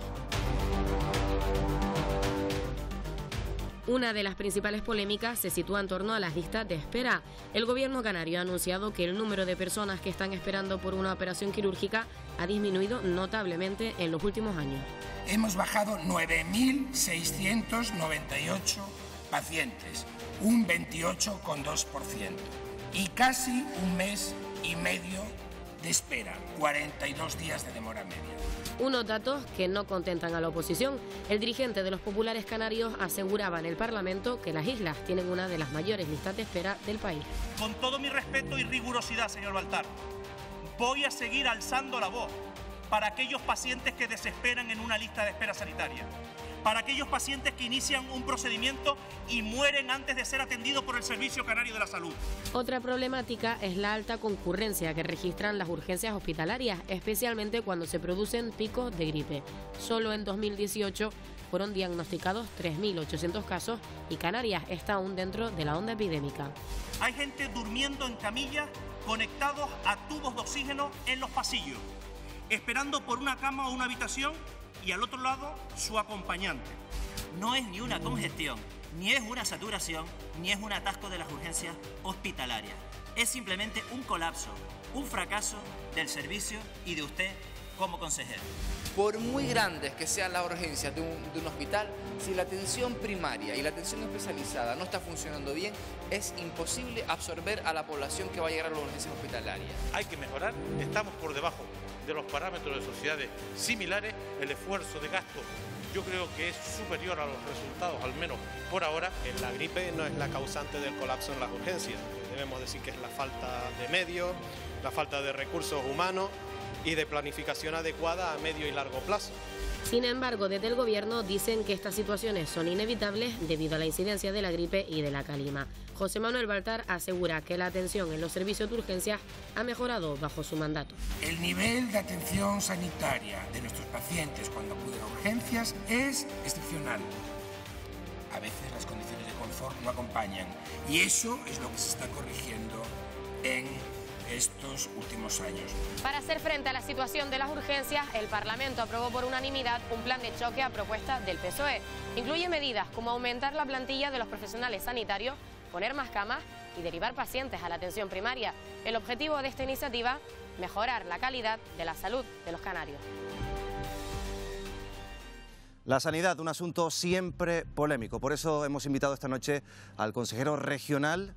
Speaker 15: Una de las principales polémicas se sitúa en torno a las listas de espera. El gobierno canario ha anunciado que el número de personas que están esperando por una operación quirúrgica ha disminuido notablemente en los últimos años.
Speaker 11: Hemos bajado 9.698 pacientes, un 28,2%, y casi un mes y medio de espera, 42 días de demora media.
Speaker 15: Unos datos que no contentan a la oposición. El dirigente de los populares canarios aseguraba en el Parlamento que las islas tienen una de las mayores listas de espera del país.
Speaker 16: Con todo mi respeto y rigurosidad, señor Baltar, voy a seguir alzando la voz para aquellos pacientes que desesperan en una lista de espera sanitaria, para aquellos pacientes que inician un procedimiento y mueren antes de ser atendidos por el Servicio Canario de la Salud.
Speaker 15: Otra problemática es la alta concurrencia que registran las urgencias hospitalarias, especialmente cuando se producen picos de gripe. Solo en 2018 fueron diagnosticados 3.800 casos y Canarias está aún dentro de la onda epidémica.
Speaker 16: Hay gente durmiendo en camillas, conectados a tubos de oxígeno en los pasillos, esperando por una cama o una habitación, y al otro lado su acompañante.
Speaker 17: No es ni una congestión, ni es una saturación, ni es un atasco de las urgencias hospitalarias. Es simplemente un colapso, un fracaso del servicio y de usted como consejero.
Speaker 18: Por muy grandes que sean las urgencias de un hospital, si la atención primaria y la atención especializada no está funcionando bien, es imposible absorber a la población que va a llegar a las urgencias hospitalarias.
Speaker 19: Hay que mejorar, estamos por debajo de los parámetros de sociedades similares, el esfuerzo de gasto yo creo que es superior a los resultados, al menos por ahora.
Speaker 25: La gripe no es la causante del colapso en las urgencias, debemos decir que es la falta de medios, la falta de recursos humanos y de planificación adecuada a medio y largo plazo.
Speaker 15: Sin embargo, desde el gobierno dicen que estas situaciones son inevitables debido a la incidencia de la gripe y de la calima. José Manuel Baltar asegura que la atención en los servicios de urgencias ha mejorado bajo su mandato.
Speaker 11: El nivel de atención sanitaria de nuestros pacientes cuando acuden a urgencias es excepcional. a veces las condiciones de confort no acompañan. Y eso es lo que se está corrigiendo en estos últimos años.
Speaker 15: Para hacer frente a la situación de las urgencias, el Parlamento aprobó por unanimidad un plan de choque a propuesta del PSOE. Incluye medidas como aumentar la plantilla de los profesionales sanitarios, poner más camas y derivar pacientes a la atención primaria. El objetivo de esta iniciativa, mejorar la calidad de la salud de los canarios.
Speaker 1: La sanidad, un asunto siempre polémico. Por eso hemos invitado esta noche al consejero regional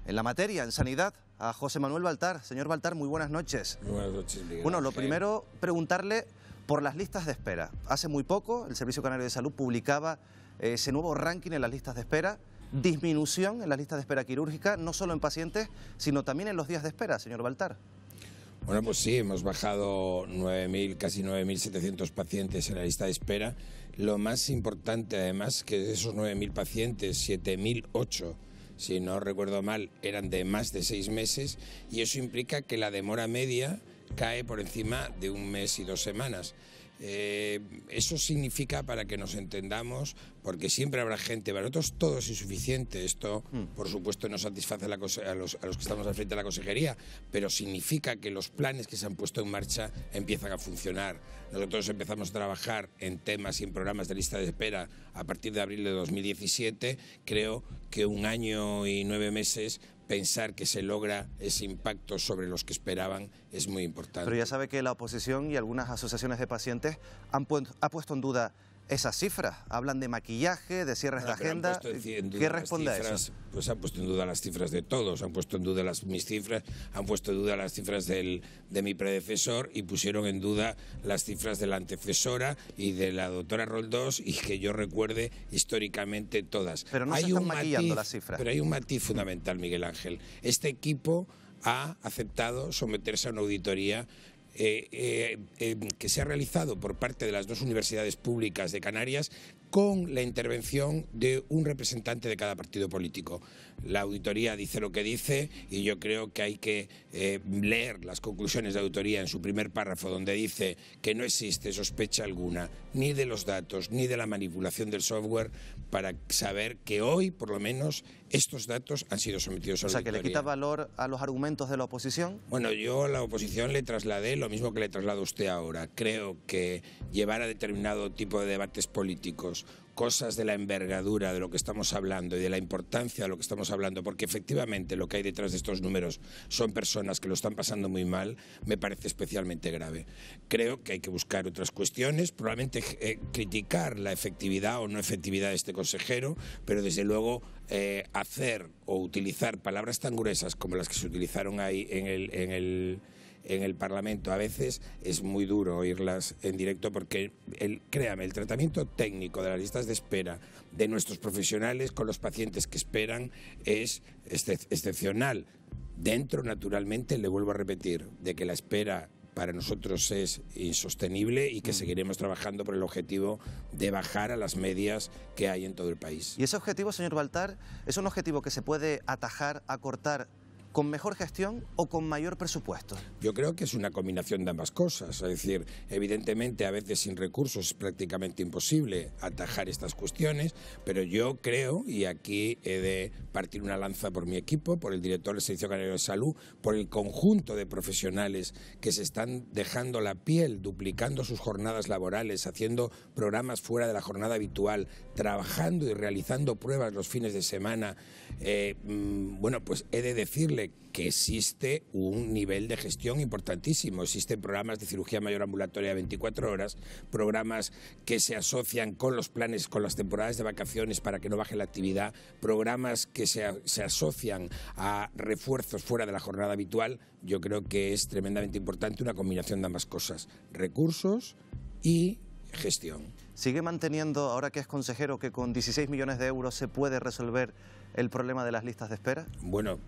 Speaker 1: en la materia, en sanidad, a José Manuel Baltar. Señor Baltar, muy buenas noches.
Speaker 3: Muy buenas noches, Miguel.
Speaker 1: Bueno, lo primero, preguntarle por las listas de espera. Hace muy poco el Servicio Canario de Salud publicaba ese nuevo ranking en las listas de espera. Disminución en las listas de espera quirúrgica, no solo en pacientes, sino también en los días de espera, señor Baltar.
Speaker 3: Bueno, pues sí, hemos bajado 9.000, casi 9.700 pacientes en la lista de espera. Lo más importante, además, que de esos 9.000 pacientes, 7.008, si no recuerdo mal, eran de más de 6 meses, y eso implica que la demora media cae por encima de 1 mes y 2 semanas. Eso significa, para que nos entendamos, porque siempre habrá gente, para nosotros todo es insuficiente, esto por supuesto no satisface a los que estamos al frente de la consejería, pero significa que los planes que se han puesto en marcha empiezan a funcionar. Nosotros empezamos a trabajar en temas y en programas de lista de espera a partir de abril de 2017, creo que 1 año y 9 meses pensar que se logra ese impacto sobre los que esperaban es muy importante.
Speaker 1: Pero ya sabe que la oposición y algunas asociaciones de pacientes han puesto en duda esas cifras. Hablan de maquillaje, de cierres de agenda. ¿Qué responde a eso?
Speaker 3: Pues han puesto en duda las cifras de todos, han puesto en duda mis cifras, han puesto en duda las cifras de mi predecesor y pusieron en duda las cifras de la antecesora y de la doctora Roldós, y que yo recuerde históricamente todas.
Speaker 1: Pero no se están maquillando las cifras.
Speaker 3: Pero hay un matiz fundamental, Miguel Ángel. Este equipo ha aceptado someterse a una auditoría que se ha realizado por parte de las 2 universidades públicas de Canarias con la intervención de un representante de cada partido político. La auditoría dice lo que dice y yo creo que hay que leer las conclusiones de auditoría en su primer párrafo, donde dice que no existe sospecha alguna ni de los datos ni de la manipulación del software, para saber que hoy, por lo menos, estos datos han sido sometidos a auditoría.
Speaker 1: O sea, que le quita valor a los argumentos de la oposición.
Speaker 3: Bueno, yo a la oposición le trasladé lo mismo que le traslado a usted ahora. Creo que llevar a determinado tipo de debates políticos cosas de la envergadura de lo que estamos hablando y de la importancia de lo que estamos hablando, porque efectivamente lo que hay detrás de estos números son personas que lo están pasando muy mal, me parece especialmente grave. Creo que hay que buscar otras cuestiones, probablemente criticar la efectividad o no efectividad de este consejero, pero desde luego hacer o utilizar palabras tan gruesas como las que se utilizaron ahí en el Parlamento, a veces es muy duro oírlas en directo, porque créame, el tratamiento técnico de las listas de espera de nuestros profesionales con los pacientes que esperan es excepcional. Dentro, naturalmente, le vuelvo a repetir, de que la espera para nosotros es insostenible y que seguiremos trabajando por el objetivo de bajar a las medias que hay en todo el país.
Speaker 1: ¿Y ese objetivo, señor Baltar, es un objetivo que se puede atajar, acortar, con mejor gestión o con mayor presupuesto?
Speaker 3: Yo creo que es una combinación de ambas cosas. Es decir, evidentemente a veces sin recursos es prácticamente imposible atajar estas cuestiones, pero yo creo, y aquí he de partir una lanza por mi equipo, por el director del Servicio Canario de Salud, por el conjunto de profesionales que se están dejando la piel, duplicando sus jornadas laborales, haciendo programas fuera de la jornada habitual, trabajando y realizando pruebas los fines de semana. Bueno, pues he de decirle que existe un nivel de gestión importantísimo. Existen programas de cirugía mayor ambulatoria de 24 horas, programas que se asocian con los planes, con las temporadas de vacaciones para que no baje la actividad, programas que se asocian a refuerzos fuera de la jornada habitual. Yo creo que es tremendamente importante una combinación de ambas cosas, recursos y gestión.
Speaker 1: ¿Sigue manteniendo, ahora que es consejero, que con 16 millones de euros se puede resolver el problema de las listas de espera?
Speaker 3: Bueno,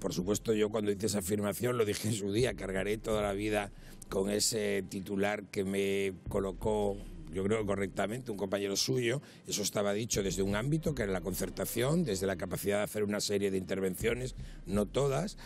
Speaker 3: por supuesto, yo cuando hice esa afirmación lo dije en su día, cargaré toda la vida con ese titular que me colocó, yo creo correctamente, un compañero suyo. Eso estaba dicho desde un ámbito que era la concertación, desde la capacidad de hacer una serie de intervenciones, no todas.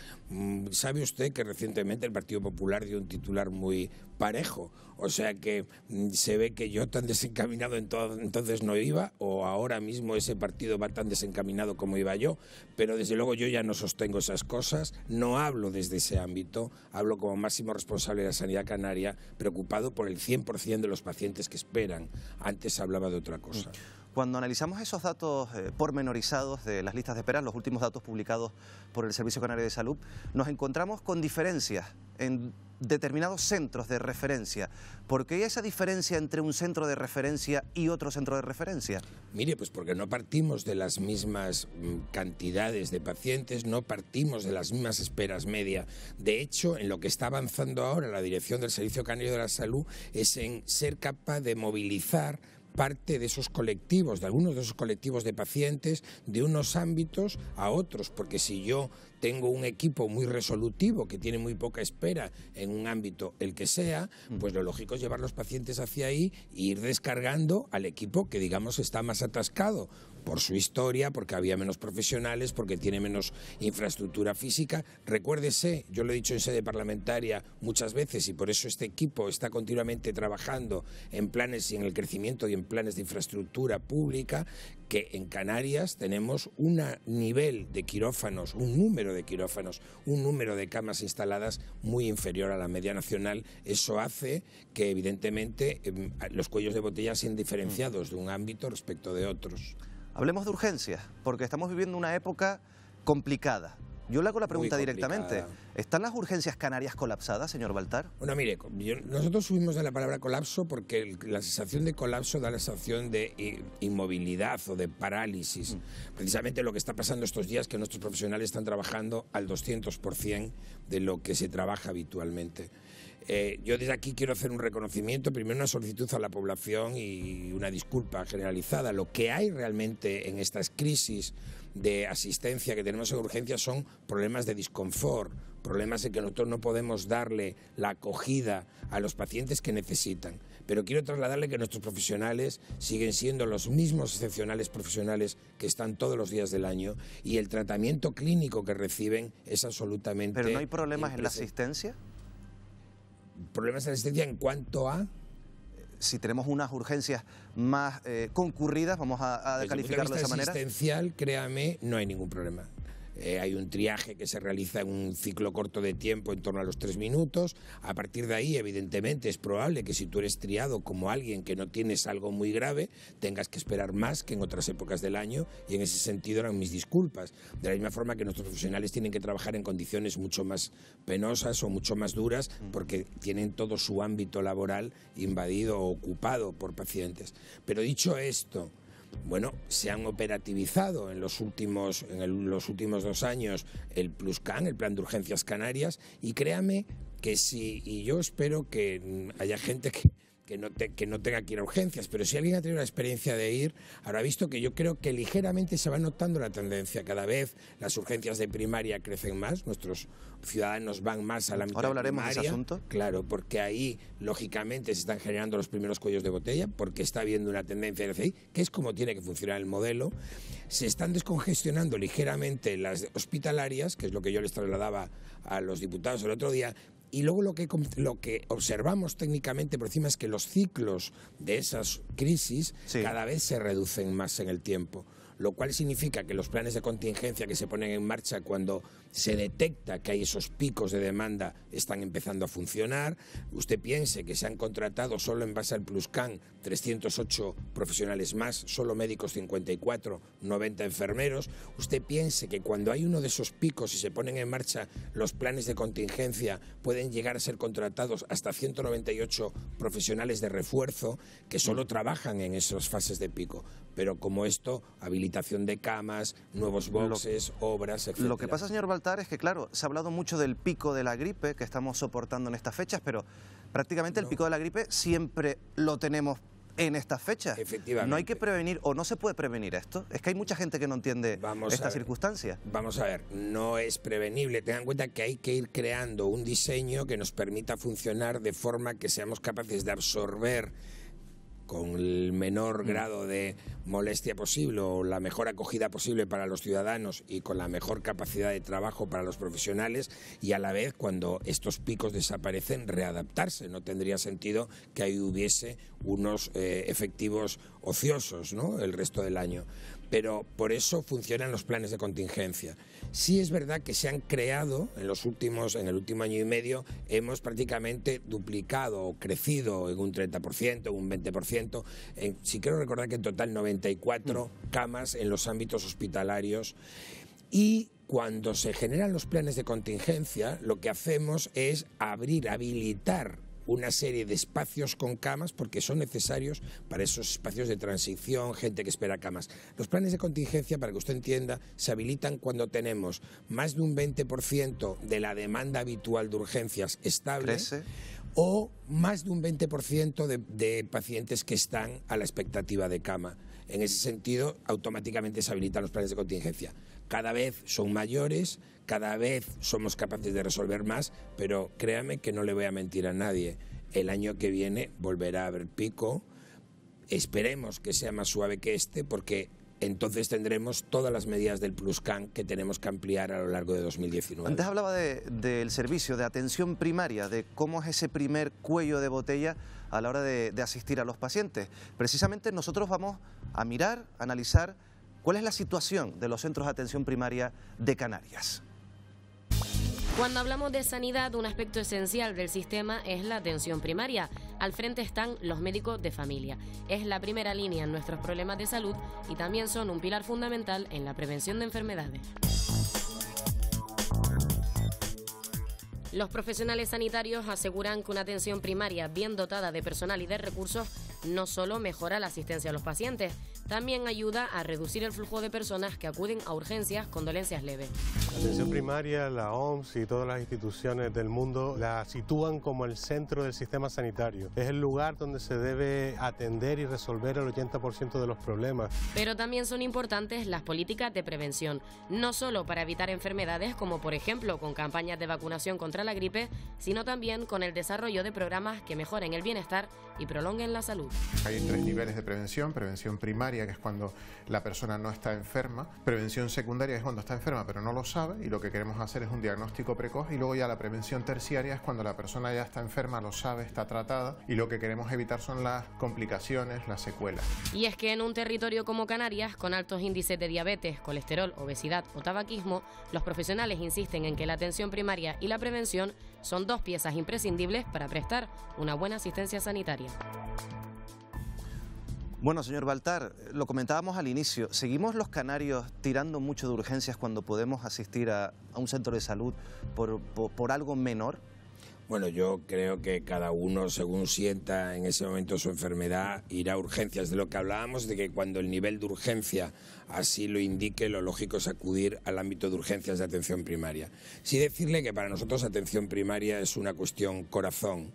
Speaker 3: ¿Sabe usted que recientemente el Partido Popular dio un titular muy parejo. O sea que se ve que yo tan desencaminado entonces no iba, o ahora mismo ese partido va tan desencaminado como iba yo, pero desde luego yo ya no sostengo esas cosas, no hablo desde ese ámbito, hablo como máximo responsable de la sanidad canaria, preocupado por el 100% de los pacientes que esperan. Antes hablaba de otra cosa.
Speaker 1: Cuando analizamos esos datos pormenorizados de las listas de espera, los últimos datos publicados por el Servicio Canario de Salud, nos encontramos con diferencias en determinados centros de referencia. ¿Por qué hay esa diferencia entre un centro de referencia y otro centro de referencia?
Speaker 3: Mire, pues porque no partimos de las mismas cantidades de pacientes, no partimos de las mismas esperas media. De hecho, en lo que está avanzando ahora la dirección del Servicio Canario de la Salud es en ser capaz de movilizar parte de esos colectivos, de algunos de esos colectivos de pacientes, de unos ámbitos a otros, porque si yo tengo un equipo muy resolutivo que tiene muy poca espera en un ámbito, el que sea, pues lo lógico es llevar los pacientes hacia ahí e ir descargando al equipo que, digamos, está más atascado por su historia, porque había menos profesionales, porque tiene menos infraestructura física. Recuérdese, yo lo he dicho en sede parlamentaria muchas veces, y por eso este equipo está continuamente trabajando en planes y en el crecimiento y en planes de infraestructura pública, que en Canarias tenemos un nivel de quirófanos, un número de quirófanos, un número de camas instaladas muy inferior a la media nacional. Eso hace que, evidentemente, los cuellos de botella sean diferenciados de un ámbito respecto de otros.
Speaker 1: Hablemos de urgencias, porque estamos viviendo una época complicada. Yo le hago la pregunta directamente. ¿Están las urgencias canarias colapsadas, señor Baltar?
Speaker 3: Bueno, mire, nosotros subimos de la palabra colapso porque la sensación de colapso da la sensación de inmovilidad o de parálisis. Precisamente lo que está pasando estos días es que nuestros profesionales están trabajando al 200% de lo que se trabaja habitualmente. Yo desde aquí quiero hacer un reconocimiento, primero una solicitud a la población y una disculpa generalizada. Lo que hay realmente en estas crisis de asistencia que tenemos en urgencias son problemas de disconfort, problemas en que nosotros no podemos darle la acogida a los pacientes que necesitan. Pero quiero trasladarle que nuestros profesionales siguen siendo los mismos excepcionales profesionales que están todos los días del año, y el tratamiento clínico que reciben es absolutamente...
Speaker 1: ¿Pero no hay problemas en la asistencia?
Speaker 3: ¿Problemas en la asistencia en cuanto a...?
Speaker 1: Si tenemos unas urgencias más concurridas, vamos a calificarlo de esa manera.
Speaker 3: Desde el punto de vista asistencial, créame, no hay ningún problema. Hay un triaje que se realiza en un ciclo corto de tiempo, en torno a los 3 minutos. A partir de ahí, evidentemente, es probable que si tú eres triado como alguien que no tienes algo muy grave, tengas que esperar más que en otras épocas del año, y en ese sentido eran mis disculpas. De la misma forma que nuestros profesionales tienen que trabajar en condiciones mucho más penosas o mucho más duras, porque tienen todo su ámbito laboral invadido o ocupado por pacientes. Pero dicho esto, bueno, se han operativizado en los últimos 2 años el PlusCan, el Plan de Urgencias Canarias, y créame que y yo espero que haya gente que no tenga que ir a urgencias, pero si alguien ha tenido la experiencia de ir, habrá visto que yo creo que ligeramente se va notando la tendencia. Cada vez las urgencias de primaria crecen más, nuestros ciudadanos van más a la mitad.
Speaker 1: Ahora hablaremos
Speaker 3: primaria,
Speaker 1: de ese asunto.
Speaker 3: Claro, porque ahí, lógicamente, se están generando los primeros cuellos de botella, porque está habiendo una tendencia hacia ahí, que es como tiene que funcionar el modelo. Se están descongestionando ligeramente las hospitalarias, que es lo que yo les trasladaba a los diputados el otro día. Y luego lo que observamos técnicamente por encima es que los ciclos de esas crisis cada vez se reducen más en el tiempo, lo cual significa que los planes de contingencia que se ponen en marcha cuando se detecta que hay esos picos de demanda están empezando a funcionar. Usted piense que se han contratado solo en base al PlusCan 308 profesionales más, solo médicos 54, 90 enfermeros. Usted piense que cuando hay uno de esos picos y se ponen en marcha los planes de contingencia, pueden llegar a ser contratados hasta 198 profesionales de refuerzo que solo trabajan en esas fases de pico. Pero como esto, habilitación de camas, nuevos boxes, obras, etc.
Speaker 1: Lo que pasa, señor Baltar, es que, claro, se ha hablado mucho del pico de la gripe que estamos soportando en estas fechas, pero prácticamente el pico de la gripe siempre lo tenemos en estas fechas.
Speaker 3: Efectivamente.
Speaker 1: ¿No hay que prevenir o no se puede prevenir esto? Es que hay mucha gente que no entiende esta circunstancia.
Speaker 3: Vamos a ver, no es prevenible. Tengan en cuenta que hay que ir creando un diseño que nos permita funcionar de forma que seamos capaces de absorber con el menor grado de molestia posible o la mejor acogida posible para los ciudadanos y con la mejor capacidad de trabajo para los profesionales, y a la vez, cuando estos picos desaparecen, readaptarse. No tendría sentido que ahí hubiese unos efectivos ociosos, ¿no?, el resto del año. Pero por eso funcionan los planes de contingencia. Sí es verdad que se han creado en el último año y medio, hemos prácticamente duplicado o crecido en un 30%, un 20%. Si quiero recordar que en total 94 camas en los ámbitos hospitalarios. Y cuando se generan los planes de contingencia, lo que hacemos es habilitar una serie de espacios con camas, porque son necesarios para esos espacios de transición, gente que espera camas. Los planes de contingencia, para que usted entienda, se habilitan cuando tenemos más de un 20% de la demanda habitual de urgencias estable o más de un 20% de pacientes que están a la expectativa de cama. En ese sentido, automáticamente se habilitan los planes de contingencia. Cada vez son mayores, cada vez somos capaces de resolver más, pero créame que no le voy a mentir a nadie. El año que viene volverá a haber pico. Esperemos que sea más suave que este, porque entonces tendremos todas las medidas del Pluscan que tenemos que ampliar a lo largo de 2019.
Speaker 1: Antes hablaba del servicio de atención primaria, de cómo es ese primer cuello de botella a la hora de asistir a los pacientes. Precisamente nosotros vamos a mirar, a analizar cuál es la situación de los centros de atención primaria de Canarias.
Speaker 15: Cuando hablamos de sanidad, un aspecto esencial del sistema es la atención primaria. Al frente están los médicos de familia. Es la primera línea en nuestros problemas de salud y también son un pilar fundamental en la prevención de enfermedades. Los profesionales sanitarios aseguran que una atención primaria bien dotada de personal y de recursos no solo mejora la asistencia a los pacientes, también ayuda a reducir el flujo de personas que acuden a urgencias con dolencias leves.
Speaker 25: La atención primaria, la OMS y todas las instituciones del mundo la sitúan como el centro del sistema sanitario. Es el lugar donde se debe atender y resolver el 80% de los problemas.
Speaker 15: Pero también son importantes las políticas de prevención, no solo para evitar enfermedades como por ejemplo con campañas de vacunación contra la gripe, sino también con el desarrollo de programas que mejoren el bienestar y prolonguen la salud.
Speaker 4: Hay 3 niveles de prevención: prevención primaria, que es cuando la persona no está enferma; prevención secundaria, que es cuando está enferma pero no lo sabe y lo que queremos hacer es un diagnóstico precoz; y luego ya la prevención terciaria es cuando la persona ya está enferma, lo sabe, está tratada y lo que queremos evitar son las complicaciones, las secuelas.
Speaker 15: Y es que en un territorio como Canarias, con altos índices de diabetes, colesterol, obesidad o tabaquismo, los profesionales insisten en que la atención primaria y la prevención son 2 piezas imprescindibles para prestar una buena asistencia sanitaria.
Speaker 1: Bueno, señor Baltar, lo comentábamos al inicio, ¿seguimos los canarios tirando mucho de urgencias cuando podemos asistir a un centro de salud por algo menor?
Speaker 3: Bueno, yo creo que cada uno, según sienta en ese momento su enfermedad, irá a urgencias. De lo que hablábamos, de que cuando el nivel de urgencia así lo indique, lo lógico es acudir al ámbito de urgencias de atención primaria. Sí decirle que para nosotros atención primaria es una cuestión corazón,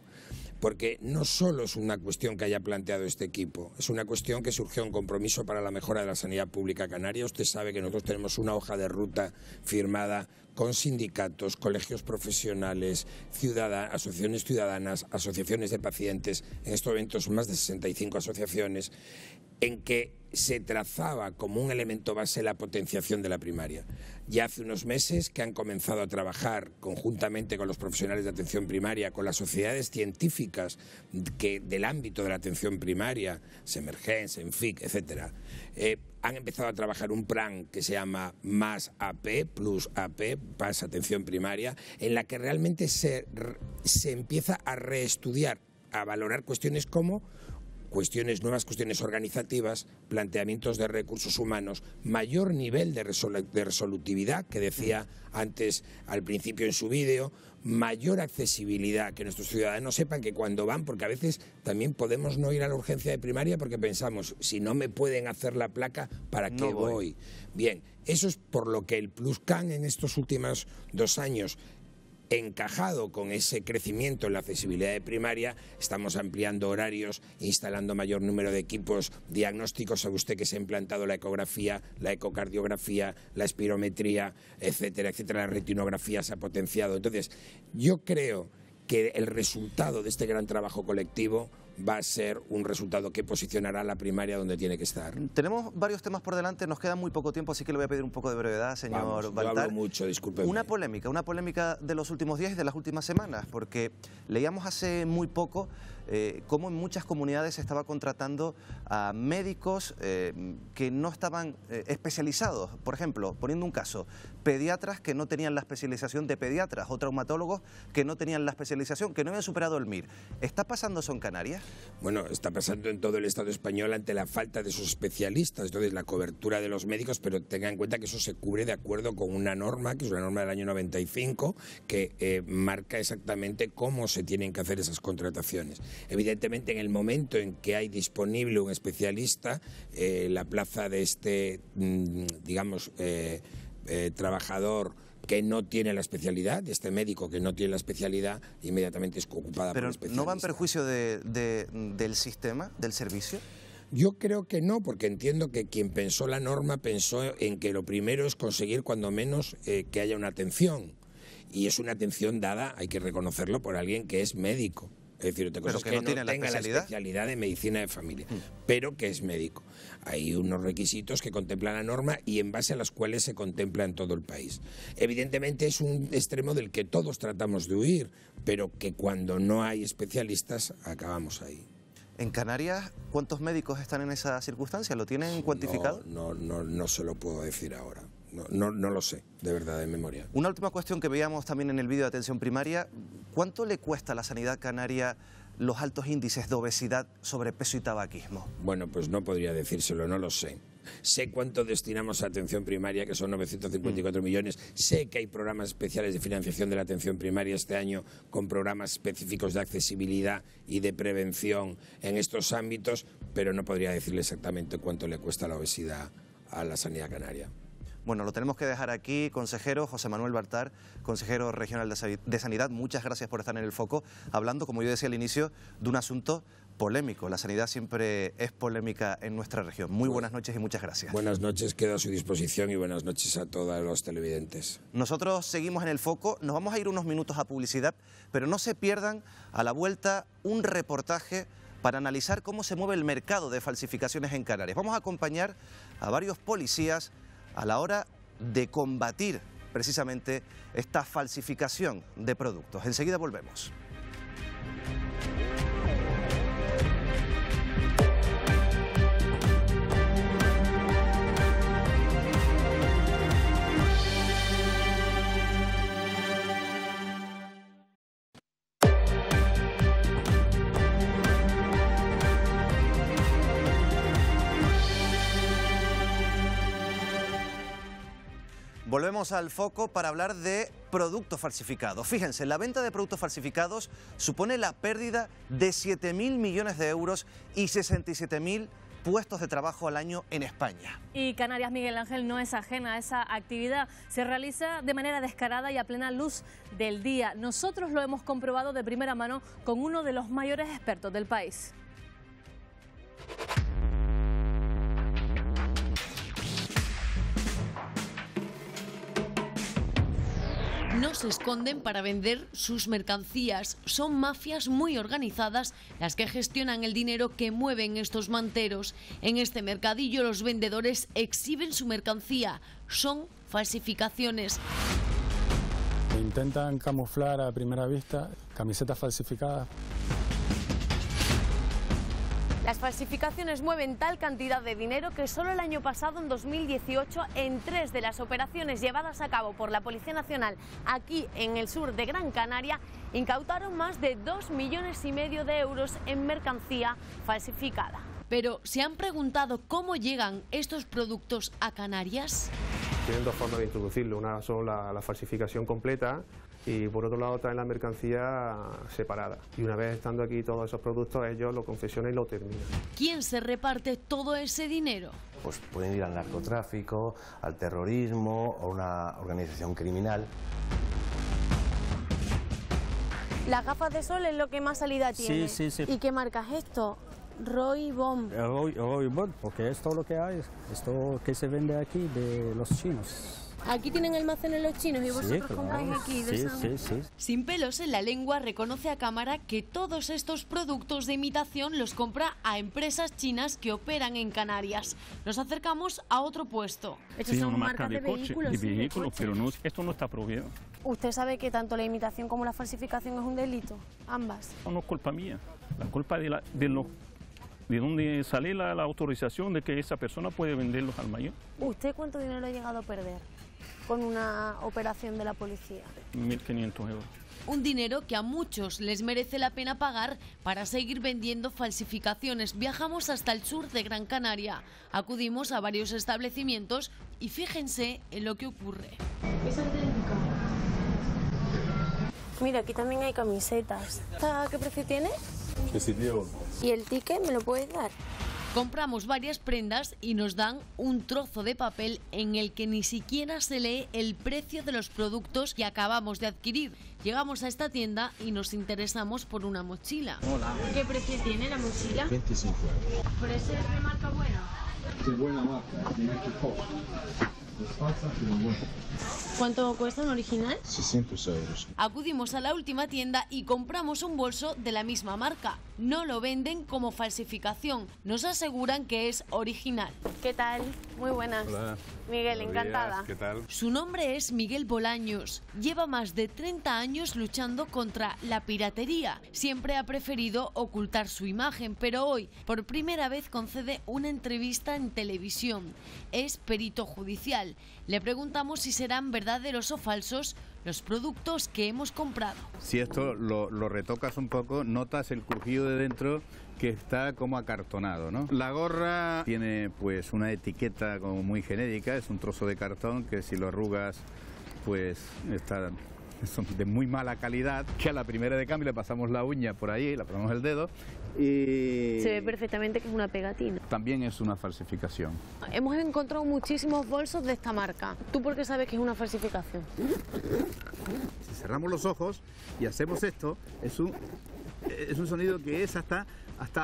Speaker 3: porque no solo es una cuestión que haya planteado este equipo, es una cuestión que surgió un compromiso para la mejora de la sanidad pública canaria. Usted sabe que nosotros tenemos una hoja de ruta firmada con sindicatos, colegios profesionales, asociaciones ciudadanas, asociaciones de pacientes, en estos momentos más de 65 asociaciones, en que se trazaba como un elemento base la potenciación de la primaria. Ya hace unos meses que han comenzado a trabajar conjuntamente con los profesionales de atención primaria, con las sociedades científicas del ámbito de la atención primaria, Semergens, Enfic, etcétera. Han empezado a trabajar un plan que se llama Más AP, Plus AP, Más Atención Primaria, en la que realmente se empieza a reestudiar, a valorar cuestiones como nuevas cuestiones organizativas, planteamientos de recursos humanos, mayor nivel de resolutividad, que decía antes al principio en su vídeo, mayor accesibilidad, que nuestros ciudadanos sepan que cuando van, porque a veces también podemos no ir a la urgencia de primaria porque pensamos, si no me pueden hacer la placa, ¿para qué voy? Bien, eso es por lo que el Pluscan en estos últimos 2 años, encajado con ese crecimiento en la accesibilidad de primaria, estamos ampliando horarios, instalando mayor número de equipos diagnósticos. Sabe usted que se ha implantado la ecografía, la ecocardiografía, la espirometría, etcétera, etcétera. La retinografía se ha potenciado. Entonces, yo creo que el resultado de este gran trabajo colectivo va a ser un resultado que posicionará la primaria donde tiene que estar.
Speaker 1: Tenemos varios temas por delante, nos queda muy poco tiempo, así que le voy a pedir un poco de brevedad, señor Baltar.
Speaker 3: Yo hablo mucho, discúlpeme.
Speaker 1: Una polémica de los últimos días y de las últimas semanas, porque leíamos hace muy poco cómo en muchas comunidades se estaba contratando a médicos que no estaban especializados. Por ejemplo, poniendo un caso, pediatras que no tenían la especialización de pediatras o traumatólogos que no tenían la especialización, que no habían superado el MIR. ¿Está pasando eso en Canarias?
Speaker 3: Bueno, está pasando en todo el Estado español ante la falta de esos especialistas, entonces la cobertura de los médicos, pero tenga en cuenta que eso se cubre de acuerdo con una norma, que es una norma del año 95, que marca exactamente cómo se tienen que hacer esas contrataciones. Evidentemente, en el momento en que hay disponible un especialista, la plaza de este, digamos, trabajador que no tiene la especialidad, de este médico que no tiene la especialidad, inmediatamente es ocupada por el especialista.
Speaker 1: ¿No va en perjuicio del sistema, del servicio?
Speaker 3: Yo creo que no, porque entiendo que quien pensó la norma pensó en que lo primero es conseguir cuando menos que haya una atención. Y es una atención dada, hay que reconocerlo, por alguien que es médico. Es decir, otra cosa es que no tenga la especialidad de medicina de familia, pero que es médico. Hay unos requisitos que contempla la norma y en base a los cuales se contempla en todo el país. Evidentemente es un extremo del que todos tratamos de huir, pero que cuando no hay especialistas acabamos ahí.
Speaker 1: ¿En Canarias cuántos médicos están en esa circunstancia? ¿Lo tienen cuantificado?
Speaker 3: No se lo puedo decir ahora. No lo sé, de verdad, de memoria.
Speaker 1: Una última cuestión que veíamos también en el vídeo de atención primaria. ¿Cuánto le cuesta a la sanidad canaria los altos índices de obesidad, sobrepeso y tabaquismo?
Speaker 3: Bueno, pues no podría decírselo, no lo sé. Sé cuánto destinamos a atención primaria, que son 954 millones. Sé que hay programas especiales de financiación de la atención primaria este año, con programas específicos de accesibilidad y de prevención en estos ámbitos, pero no podría decirle exactamente cuánto le cuesta la obesidad a la sanidad canaria.
Speaker 1: Bueno, lo tenemos que dejar aquí. Consejero José Manuel Baltar, consejero regional de Sanidad, muchas gracias por estar en el foco, hablando, como yo decía al inicio, de un asunto polémico. La sanidad siempre es polémica en nuestra región. Muy buenas noches y muchas gracias.
Speaker 3: Buenas noches, quedo a su disposición y buenas noches a todos los televidentes.
Speaker 1: Nosotros seguimos en el foco, nos vamos a ir unos minutos a publicidad, pero no se pierdan a la vuelta un reportaje para analizar cómo se mueve el mercado de falsificaciones en Canarias. Vamos a acompañar a varios policías a la hora de combatir precisamente esta falsificación de productos. Enseguida volvemos. Volvemos al foco para hablar de productos falsificados. Fíjense, la venta de productos falsificados supone la pérdida de 7.000 millones de euros y 67.000 puestos de trabajo al año en España.
Speaker 2: Y Canarias, Miguel Ángel, no es ajena a esa actividad. Se realiza de manera descarada y a plena luz del día. Nosotros lo hemos comprobado de primera mano con uno de los mayores expertos del país.
Speaker 8: No se esconden para vender sus mercancías. Son mafias muy organizadas las que gestionan el dinero que mueven estos manteros. En este mercadillo los vendedores exhiben su mercancía. Son falsificaciones.
Speaker 20: Intentan camuflar a primera vista camisetas falsificadas.
Speaker 8: Las falsificaciones mueven tal cantidad de dinero que solo el año pasado, en 2018, en 3 de las operaciones llevadas a cabo por la Policía Nacional aquí en el sur de Gran Canaria, incautaron más de 2,5 millones de euros en mercancía falsificada. Pero, ¿se han preguntado cómo llegan estos productos a Canarias?
Speaker 21: Tienen dos formas de introducirlo. Una son la falsificación completa y por otro lado traen la mercancía separada. Y una vez estando aquí todos esos productos, ellos lo confeccionan y lo terminan.
Speaker 8: ¿Quién se reparte todo ese dinero?
Speaker 22: Pues pueden ir al narcotráfico, al terrorismo o una organización criminal.
Speaker 8: Las gafas de sol es lo que más salida tiene.
Speaker 20: Sí.
Speaker 8: ¿Y qué marca es esto? Ray-Ban.
Speaker 20: Ray-Ban, porque es todo lo que hay, esto que se vende aquí de los chinos.
Speaker 8: Aquí tienen almacenes los chinos y vosotros
Speaker 6: claro.
Speaker 8: compráis aquí.
Speaker 6: Sí.
Speaker 8: Sin pelos en la lengua, reconoce a cámara que todos estos productos de imitación los compra a empresas chinas que operan en Canarias. Nos acercamos a otro puesto. Estos son marcas de vehículos.
Speaker 7: Pero no, esto no está prohibido.
Speaker 8: ¿Usted sabe que tanto la imitación como la falsificación es un delito? Ambas.
Speaker 7: No es culpa mía. La culpa de dónde sale la autorización de que esa persona puede venderlos al mayor.
Speaker 8: ¿Usted cuánto dinero ha llegado a perder con una operación de la policía?
Speaker 7: 1.500 euros.
Speaker 8: Un dinero que a muchos les merece la pena pagar para seguir vendiendo falsificaciones. Viajamos hasta el sur de Gran Canaria. Acudimos a varios establecimientos y fíjense en lo que ocurre. Es auténtica. Mira, aquí también hay camisetas. ¿Qué precio tiene? ¿Y el ticket me lo puedes dar? Compramos varias prendas y nos dan un trozo de papel en el que ni siquiera se lee el precio de los productos que acabamos de adquirir. Llegamos a esta tienda y nos interesamos por una mochila.
Speaker 6: Hola.
Speaker 8: ¿Qué precio tiene la mochila?
Speaker 6: 25 euros.
Speaker 8: ¿Pero ese es de marca buena?
Speaker 6: Sí, buena marca, tiene que costa.
Speaker 8: ¿Cuánto cuesta un original?
Speaker 6: 600 euros.
Speaker 8: Acudimos a la última tienda y compramos un bolso de la misma marca. No lo venden como falsificación. Nos aseguran que es original. ¿Qué tal? Muy buenas.
Speaker 6: Hola.
Speaker 8: Miguel,
Speaker 6: Buenos
Speaker 8: encantada.
Speaker 6: días, ¿qué tal?
Speaker 8: Su nombre es Miguel Bolaños. Lleva más de 30 años luchando contra la piratería. Siempre ha preferido ocultar su imagen, pero hoy, por primera vez, concede una entrevista en televisión. Es perito judicial. Le preguntamos si serán verdaderos o falsos los productos que hemos comprado.
Speaker 9: Si esto lo retocas un poco, notas el crujido de dentro que está como acartonado, ¿no? La gorra tiene pues una etiqueta como muy genérica, es un trozo de cartón que si lo arrugas pues son de muy mala calidad, que a la primera de cambio le pasamos la uña por ahí, le ponemos el dedo y...
Speaker 8: Se ve perfectamente que es una pegatina.
Speaker 9: También es una falsificación.
Speaker 8: Hemos encontrado muchísimos bolsos de esta marca. ¿Tú por qué sabes que es una falsificación?
Speaker 9: Si cerramos los ojos y hacemos esto, es un sonido que es hasta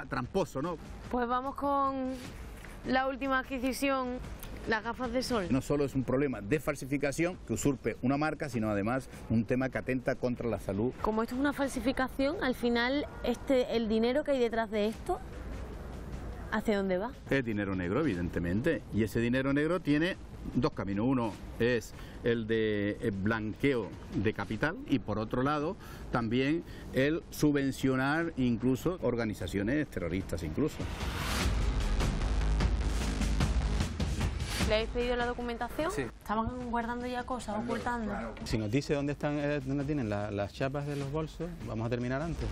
Speaker 9: tramposo, ¿no?
Speaker 8: Pues vamos con la última adquisición, las gafas de sol.
Speaker 9: No solo es un problema de falsificación que usurpe una marca, sino además un tema que atenta contra la salud.
Speaker 8: Como esto es una falsificación, al final el dinero que hay detrás de esto, ¿hacia dónde va?
Speaker 9: Es dinero negro, evidentemente, y ese dinero negro tiene dos caminos. Uno es el de blanqueo de capital y por otro lado también el subvencionar incluso organizaciones terroristas incluso.
Speaker 8: ¿Le habéis pedido la documentación?
Speaker 9: Sí.
Speaker 8: ¿Estaban guardando ya cosas, ocultando?
Speaker 14: Si nos dice dónde tienen las chapas de los bolsos, vamos a terminar antes.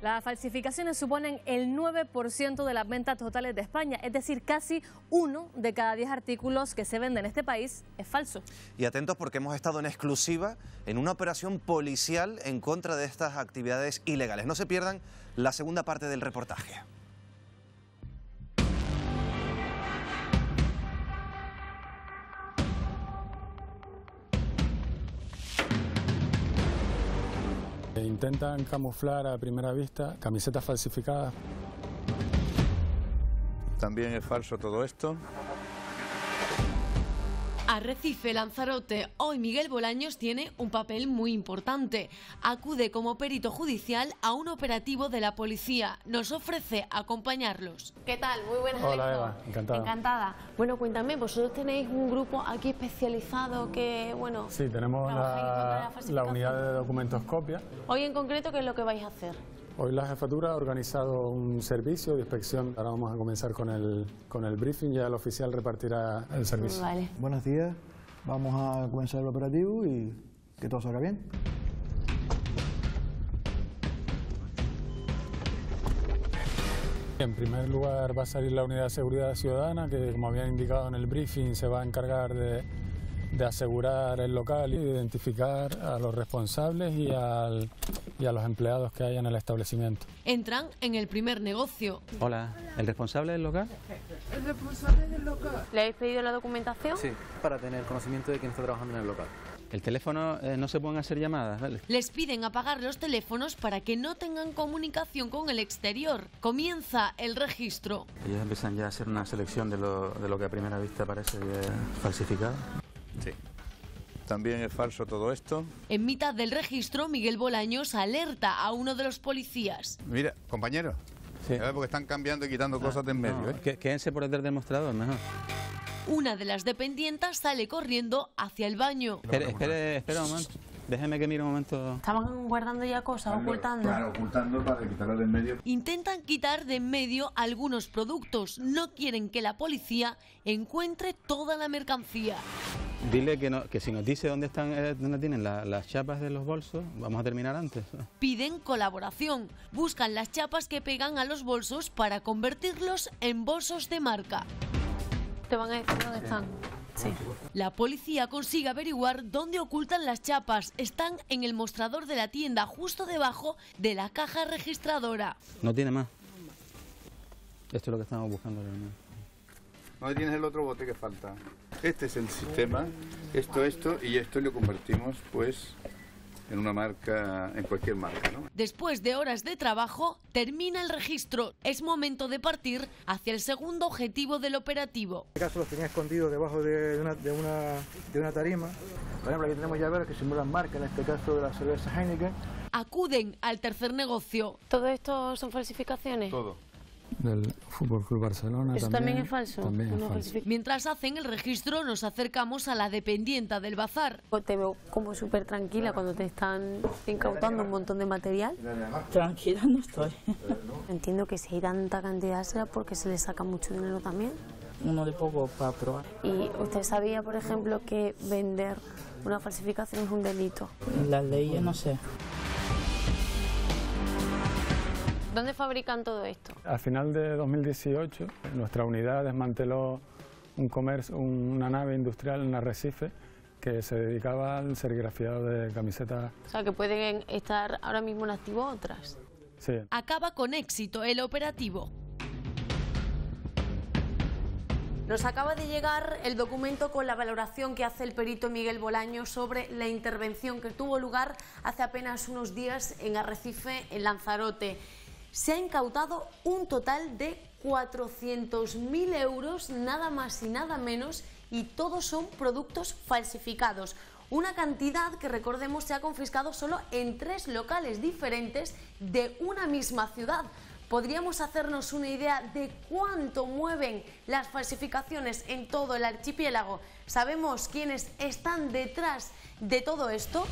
Speaker 2: Las falsificaciones suponen el 9% de las ventas totales de España, es decir, casi 1 de cada 10 artículos que se venden en este país es falso.
Speaker 1: Y atentos porque hemos estado en exclusiva en una operación policial en contra de estas actividades ilegales. No se pierdan la segunda parte del reportaje.
Speaker 20: Intentan camuflar a primera vista camisetas falsificadas.
Speaker 9: También es falso todo esto.
Speaker 8: Arrecife, Lanzarote, hoy Miguel Bolaños tiene un papel muy importante. Acude como perito judicial a un operativo de la policía. Nos ofrece acompañarlos. ¿Qué tal? Muy buenas.
Speaker 20: Hola Eva, encantada.
Speaker 8: Encantada. Bueno, cuéntame, vosotros tenéis un grupo aquí especializado que, bueno...
Speaker 20: Sí, tenemos la unidad de documentos copia.
Speaker 8: Hoy en concreto, ¿qué es lo que vais a hacer?
Speaker 20: Hoy la jefatura ha organizado un servicio de inspección. Ahora vamos a comenzar con el briefing, ya el oficial repartirá el servicio.
Speaker 8: Vale.
Speaker 23: Buenos días, vamos a comenzar el operativo y que todo salga bien.
Speaker 20: En primer lugar va a salir la unidad de seguridad ciudadana, que como habían indicado en el briefing se va a encargar de asegurar el local y de identificar a los responsables y a los empleados que hay en el establecimiento.
Speaker 8: Entran en el primer negocio.
Speaker 14: Hola, ¿el responsable del local?
Speaker 8: ¿El responsable del local? ¿Le habéis pedido la documentación?
Speaker 14: Sí, para tener conocimiento de quién está trabajando en el local. El teléfono no se pueden hacer llamadas, ¿vale?
Speaker 8: Les piden apagar los teléfonos para que no tengan comunicación con el exterior. Comienza el registro.
Speaker 14: Ellos empiezan ya a hacer una selección de lo que a primera vista parece falsificado.
Speaker 9: Sí. También es falso todo esto.
Speaker 8: En mitad del registro, Miguel Bolaños alerta a uno de los policías.
Speaker 9: Mira, compañero, sí. Porque están cambiando y quitando cosas de en medio.
Speaker 14: No, quédense por detrás del mostrador, mejor.
Speaker 8: Una de las dependientas sale corriendo hacia el baño.
Speaker 14: Espera un momento. Déjeme que mire un momento.
Speaker 8: Estaban guardando ya cosas, ocultando.
Speaker 9: Claro, ocultando para quitarlo de en medio.
Speaker 8: Intentan quitar de en medio algunos productos. No quieren que la policía encuentre toda la mercancía.
Speaker 14: Dile que si nos dice dónde tienen las chapas de los bolsos, vamos a terminar antes.
Speaker 8: Piden colaboración. Buscan las chapas que pegan a los bolsos para convertirlos en bolsos de marca. ¿Te van a decir dónde están? Sí. La policía consigue averiguar dónde ocultan las chapas. Están en el mostrador de la tienda, justo debajo de la caja registradora.
Speaker 14: No tiene más. Esto es lo que estamos buscando realmente.
Speaker 9: ¿Dónde tienes el otro bote que falta? Este es el sistema, esto y esto lo convertimos pues en una marca, en cualquier marca, ¿no?
Speaker 8: Después de horas de trabajo, termina el registro. Es momento de partir hacia el segundo objetivo del operativo.
Speaker 23: En este caso los tenía escondidos debajo de una tarima. Por ejemplo, aquí tenemos llaveros que simulan marca, en este caso de la cerveza Heineken.
Speaker 8: Acuden al tercer negocio. ¿Todo esto son falsificaciones?
Speaker 9: Todo.
Speaker 20: Del Fútbol Club Barcelona.
Speaker 8: ¿Eso también es falso?
Speaker 20: También es falso.
Speaker 8: Mientras hacen el registro, nos acercamos a la dependienta del bazar.
Speaker 5: Te veo como súper tranquila cuando te están incautando un montón de material.
Speaker 10: Tranquila no estoy.
Speaker 5: Entiendo que si hay tanta cantidad será porque se le saca mucho dinero también.
Speaker 10: Uno de poco para probar.
Speaker 5: ¿Y usted sabía, por ejemplo, que vender una falsificación es un delito?
Speaker 10: Las leyes no sé.
Speaker 8: ¿Dónde fabrican todo esto?
Speaker 20: Al final de 2018, nuestra unidad desmanteló una nave industrial en Arrecife que se dedicaba al serigrafiado de camisetas.
Speaker 8: O sea, que pueden estar ahora mismo en activo otras.
Speaker 20: Sí.
Speaker 8: Acaba con éxito el operativo. Nos acaba de llegar el documento con la valoración que hace el perito Miguel Bolaños sobre la intervención que tuvo lugar hace apenas unos días en Arrecife, en Lanzarote. Se ha incautado un total de 400.000 euros, nada más y nada menos, y todos son productos falsificados. Una cantidad que, recordemos, se ha confiscado solo en 3 locales diferentes de una misma ciudad. ¿Podríamos hacernos una idea de cuánto mueven las falsificaciones en todo el archipiélago? ¿Sabemos quiénes están detrás de todo esto?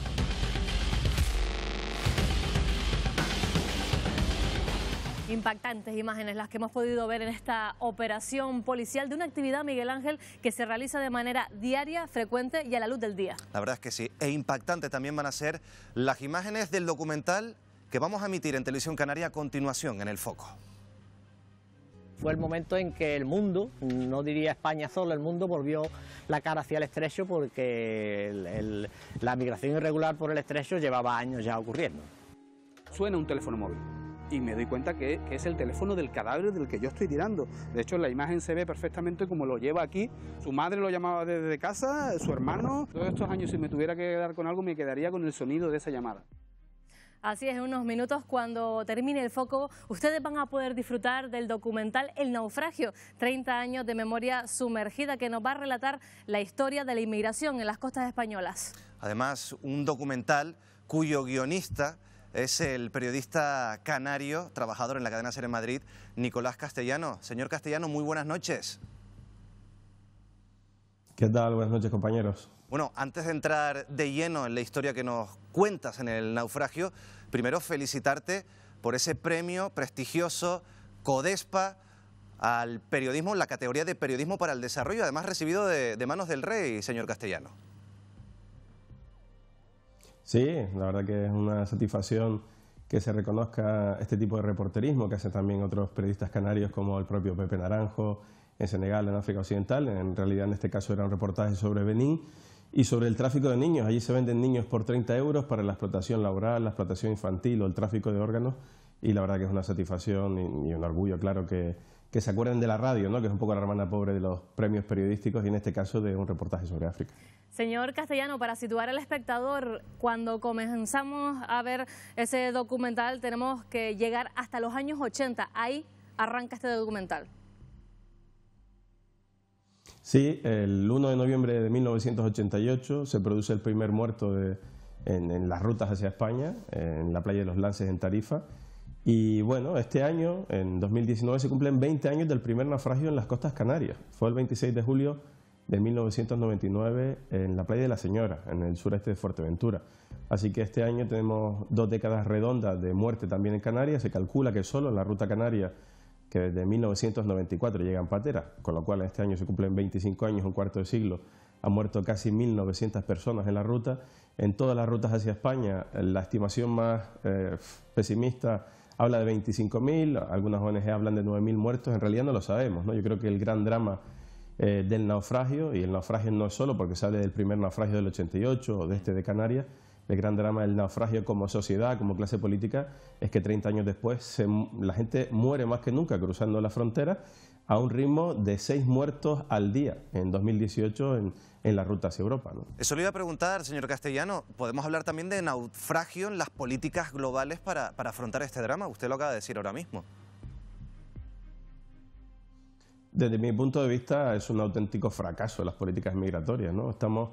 Speaker 2: Impactantes imágenes las que hemos podido ver en esta operación policial de una actividad, Miguel Ángel, que se realiza de manera diaria, frecuente y a la luz del día.
Speaker 1: La verdad es que sí. E impactante también van a ser las imágenes del documental que vamos a emitir en Televisión Canaria a continuación en El Foco.
Speaker 12: Fue el momento en que el mundo, no diría España solo, el mundo volvió la cara hacia el estrecho porque la migración irregular por el estrecho llevaba años ya ocurriendo.
Speaker 13: Suena un teléfono móvil y me doy cuenta que es el teléfono del cadáver del que yo estoy tirando. De hecho, en la imagen se ve perfectamente como lo lleva aquí. Su madre lo llamaba desde casa, su hermano. Todos estos años, si me tuviera que quedar con algo, me quedaría con el sonido de esa llamada.
Speaker 2: Así es, en unos minutos, cuando termine El Foco, ustedes van a poder disfrutar del documental El Naufragio, 30 años de memoria sumergida, que nos va a relatar la historia de la inmigración en las costas españolas.
Speaker 1: Además, un documental cuyo guionista es el periodista canario, trabajador en la cadena SER en Madrid, Nicolás Castellano. Señor Castellano, muy buenas noches.
Speaker 24: ¿Qué tal? Buenas noches, compañeros.
Speaker 1: Bueno, antes de entrar de lleno en la historia que nos cuentas en El Naufragio, primero felicitarte por ese premio prestigioso Codespa al periodismo, la categoría de periodismo para el desarrollo, además recibido de manos del rey, señor Castellano.
Speaker 24: Sí, la verdad que es una satisfacción que se reconozca este tipo de reporterismo que hacen también otros periodistas canarios como el propio Pepe Naranjo en Senegal, en África Occidental. En realidad en este caso era un reportaje sobre Benín y sobre el tráfico de niños. Allí se venden niños por 30 euros para la explotación laboral, la explotación infantil o el tráfico de órganos, y la verdad que es una satisfacción y un orgullo, claro, que que se acuerden de la radio, ¿no? Que es un poco la hermana pobre de los premios periodísticos y en este caso de un reportaje sobre África.
Speaker 2: Señor Castellano, para situar al espectador, cuando comenzamos a ver ese documental tenemos que llegar hasta los años 80, ahí arranca este documental.
Speaker 24: Sí, el 1 de noviembre de 1988 se produce el primer muerto en las rutas hacia España, en la playa de los Lances en Tarifa. Y bueno, este año, en 2019, se cumplen 20 años del primer naufragio en las costas canarias. Fue el 26 de julio de 1999 en la playa de La Señora, en el sureste de Fuerteventura. Así que este año tenemos 2 décadas redondas de muerte también en Canarias. Se calcula que solo en la ruta canaria, que desde 1994 llega en patera, con lo cual este año se cumplen 25 años, un cuarto de siglo, han muerto casi 1.900 personas en la ruta. En todas las rutas hacia España, la estimación más pesimista habla de 25.000, algunas ONG hablan de 9.000 muertos, en realidad no lo sabemos, ¿no? Yo creo que el gran drama del naufragio, y el naufragio no es solo porque sale del primer naufragio del 88 o de este de Canarias, el gran drama del naufragio como sociedad, como clase política, es que 30 años después la gente muere más que nunca cruzando la frontera a un ritmo de 6 muertos al día en 2018 en la ruta hacia Europa, ¿no?
Speaker 1: Eso le iba a preguntar, señor Castellano. ¿Podemos hablar también de naufragio en las políticas globales para afrontar este drama? Usted lo acaba de decir ahora mismo.
Speaker 24: Desde mi punto de vista es un auténtico fracaso las políticas migratorias, ¿no? Estamos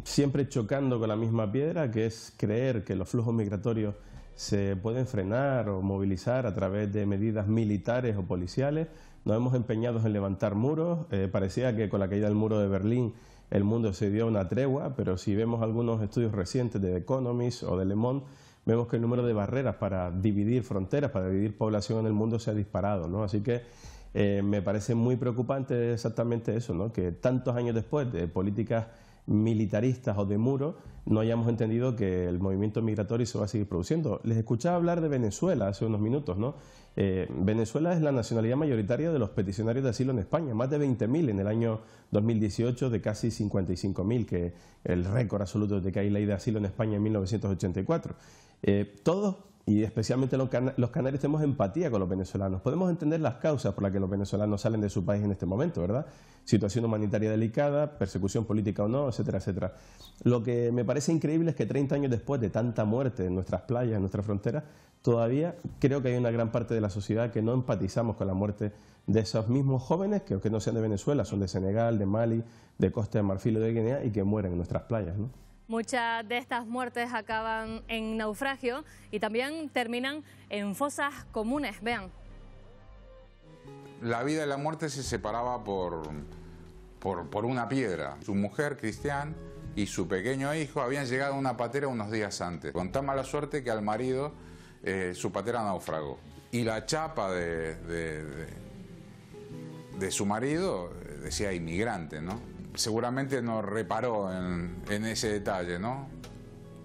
Speaker 24: siempre chocando con la misma piedra, que es creer que los flujos migratorios se pueden frenar o movilizar a través de medidas militares o policiales. Nos hemos empeñado en levantar muros. Parecía que con la caída del muro de Berlín el mundo se dio una tregua, pero si vemos algunos estudios recientes de The Economist o de Le Monde, vemos que el número de barreras para dividir fronteras, para dividir población en el mundo se ha disparado, ¿no? Así que me parece muy preocupante exactamente eso, ¿no? Que tantos años después de políticas militaristas o de muro no hayamos entendido que el movimiento migratorio se va a seguir produciendo. Les escuchaba hablar de Venezuela hace unos minutos, ¿no? Venezuela es la nacionalidad mayoritaria de los peticionarios de asilo en España, más de 20.000 en el año 2018 de casi 55.000, que es el récord absoluto de que hay ley de asilo en España en 1984. Todos, y especialmente los canarios, tenemos empatía con los venezolanos. Podemos entender las causas por las que los venezolanos salen de su país en este momento, ¿verdad? Situación humanitaria delicada, persecución política o no, etcétera, etcétera. Lo que me parece increíble es que 30 años después de tanta muerte en nuestras playas, en nuestras fronteras, todavía creo que hay una gran parte de la sociedad que no empatizamos con la muerte de esos mismos jóvenes, que aunque no sean de Venezuela, son de Senegal, de Mali, de Costa de Marfil o de Guinea, y que mueren en nuestras playas, ¿no?
Speaker 2: Muchas de estas muertes acaban en naufragio y también terminan en fosas comunes. Vean.
Speaker 11: La vida y la muerte se separaba por una piedra. Su mujer, Cristian, y su pequeño hijo habían llegado a una patera unos días antes. Con tan mala suerte que al marido su patera naufragó. Y la chapa de su marido decía inmigrante, ¿no? Seguramente no reparó en ese detalle, ¿no?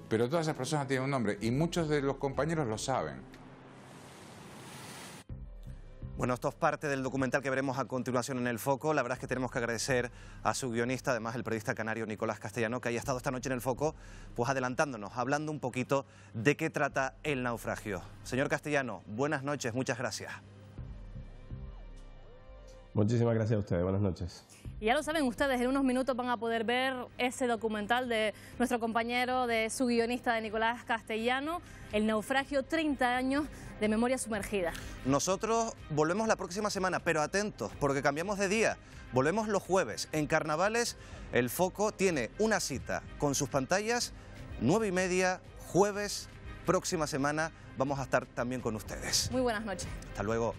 Speaker 11: Pero todas esas personas tienen un nombre y muchos de los compañeros lo saben.
Speaker 1: Bueno, esto es parte del documental que veremos a continuación en El Foco. La verdad es que tenemos que agradecer a su guionista, además el periodista canario Nicolás Castellano, que haya estado esta noche en El Foco, pues adelantándonos, hablando un poquito de qué trata el naufragio. Señor Castellano, buenas noches, muchas gracias.
Speaker 24: Muchísimas gracias a ustedes, buenas noches.
Speaker 2: Y ya lo saben ustedes, en unos minutos van a poder ver ese documental de nuestro compañero, de su guionista, de Nicolás Castellano, El naufragio, 30 años de memoria sumergida.
Speaker 1: Nosotros volvemos la próxima semana, pero atentos, porque cambiamos de día. Volvemos los jueves. En Carnavales, El Foco tiene una cita con sus pantallas, 9:30, jueves, próxima semana. Vamos a estar también con ustedes.
Speaker 2: Muy buenas noches.
Speaker 1: Hasta luego.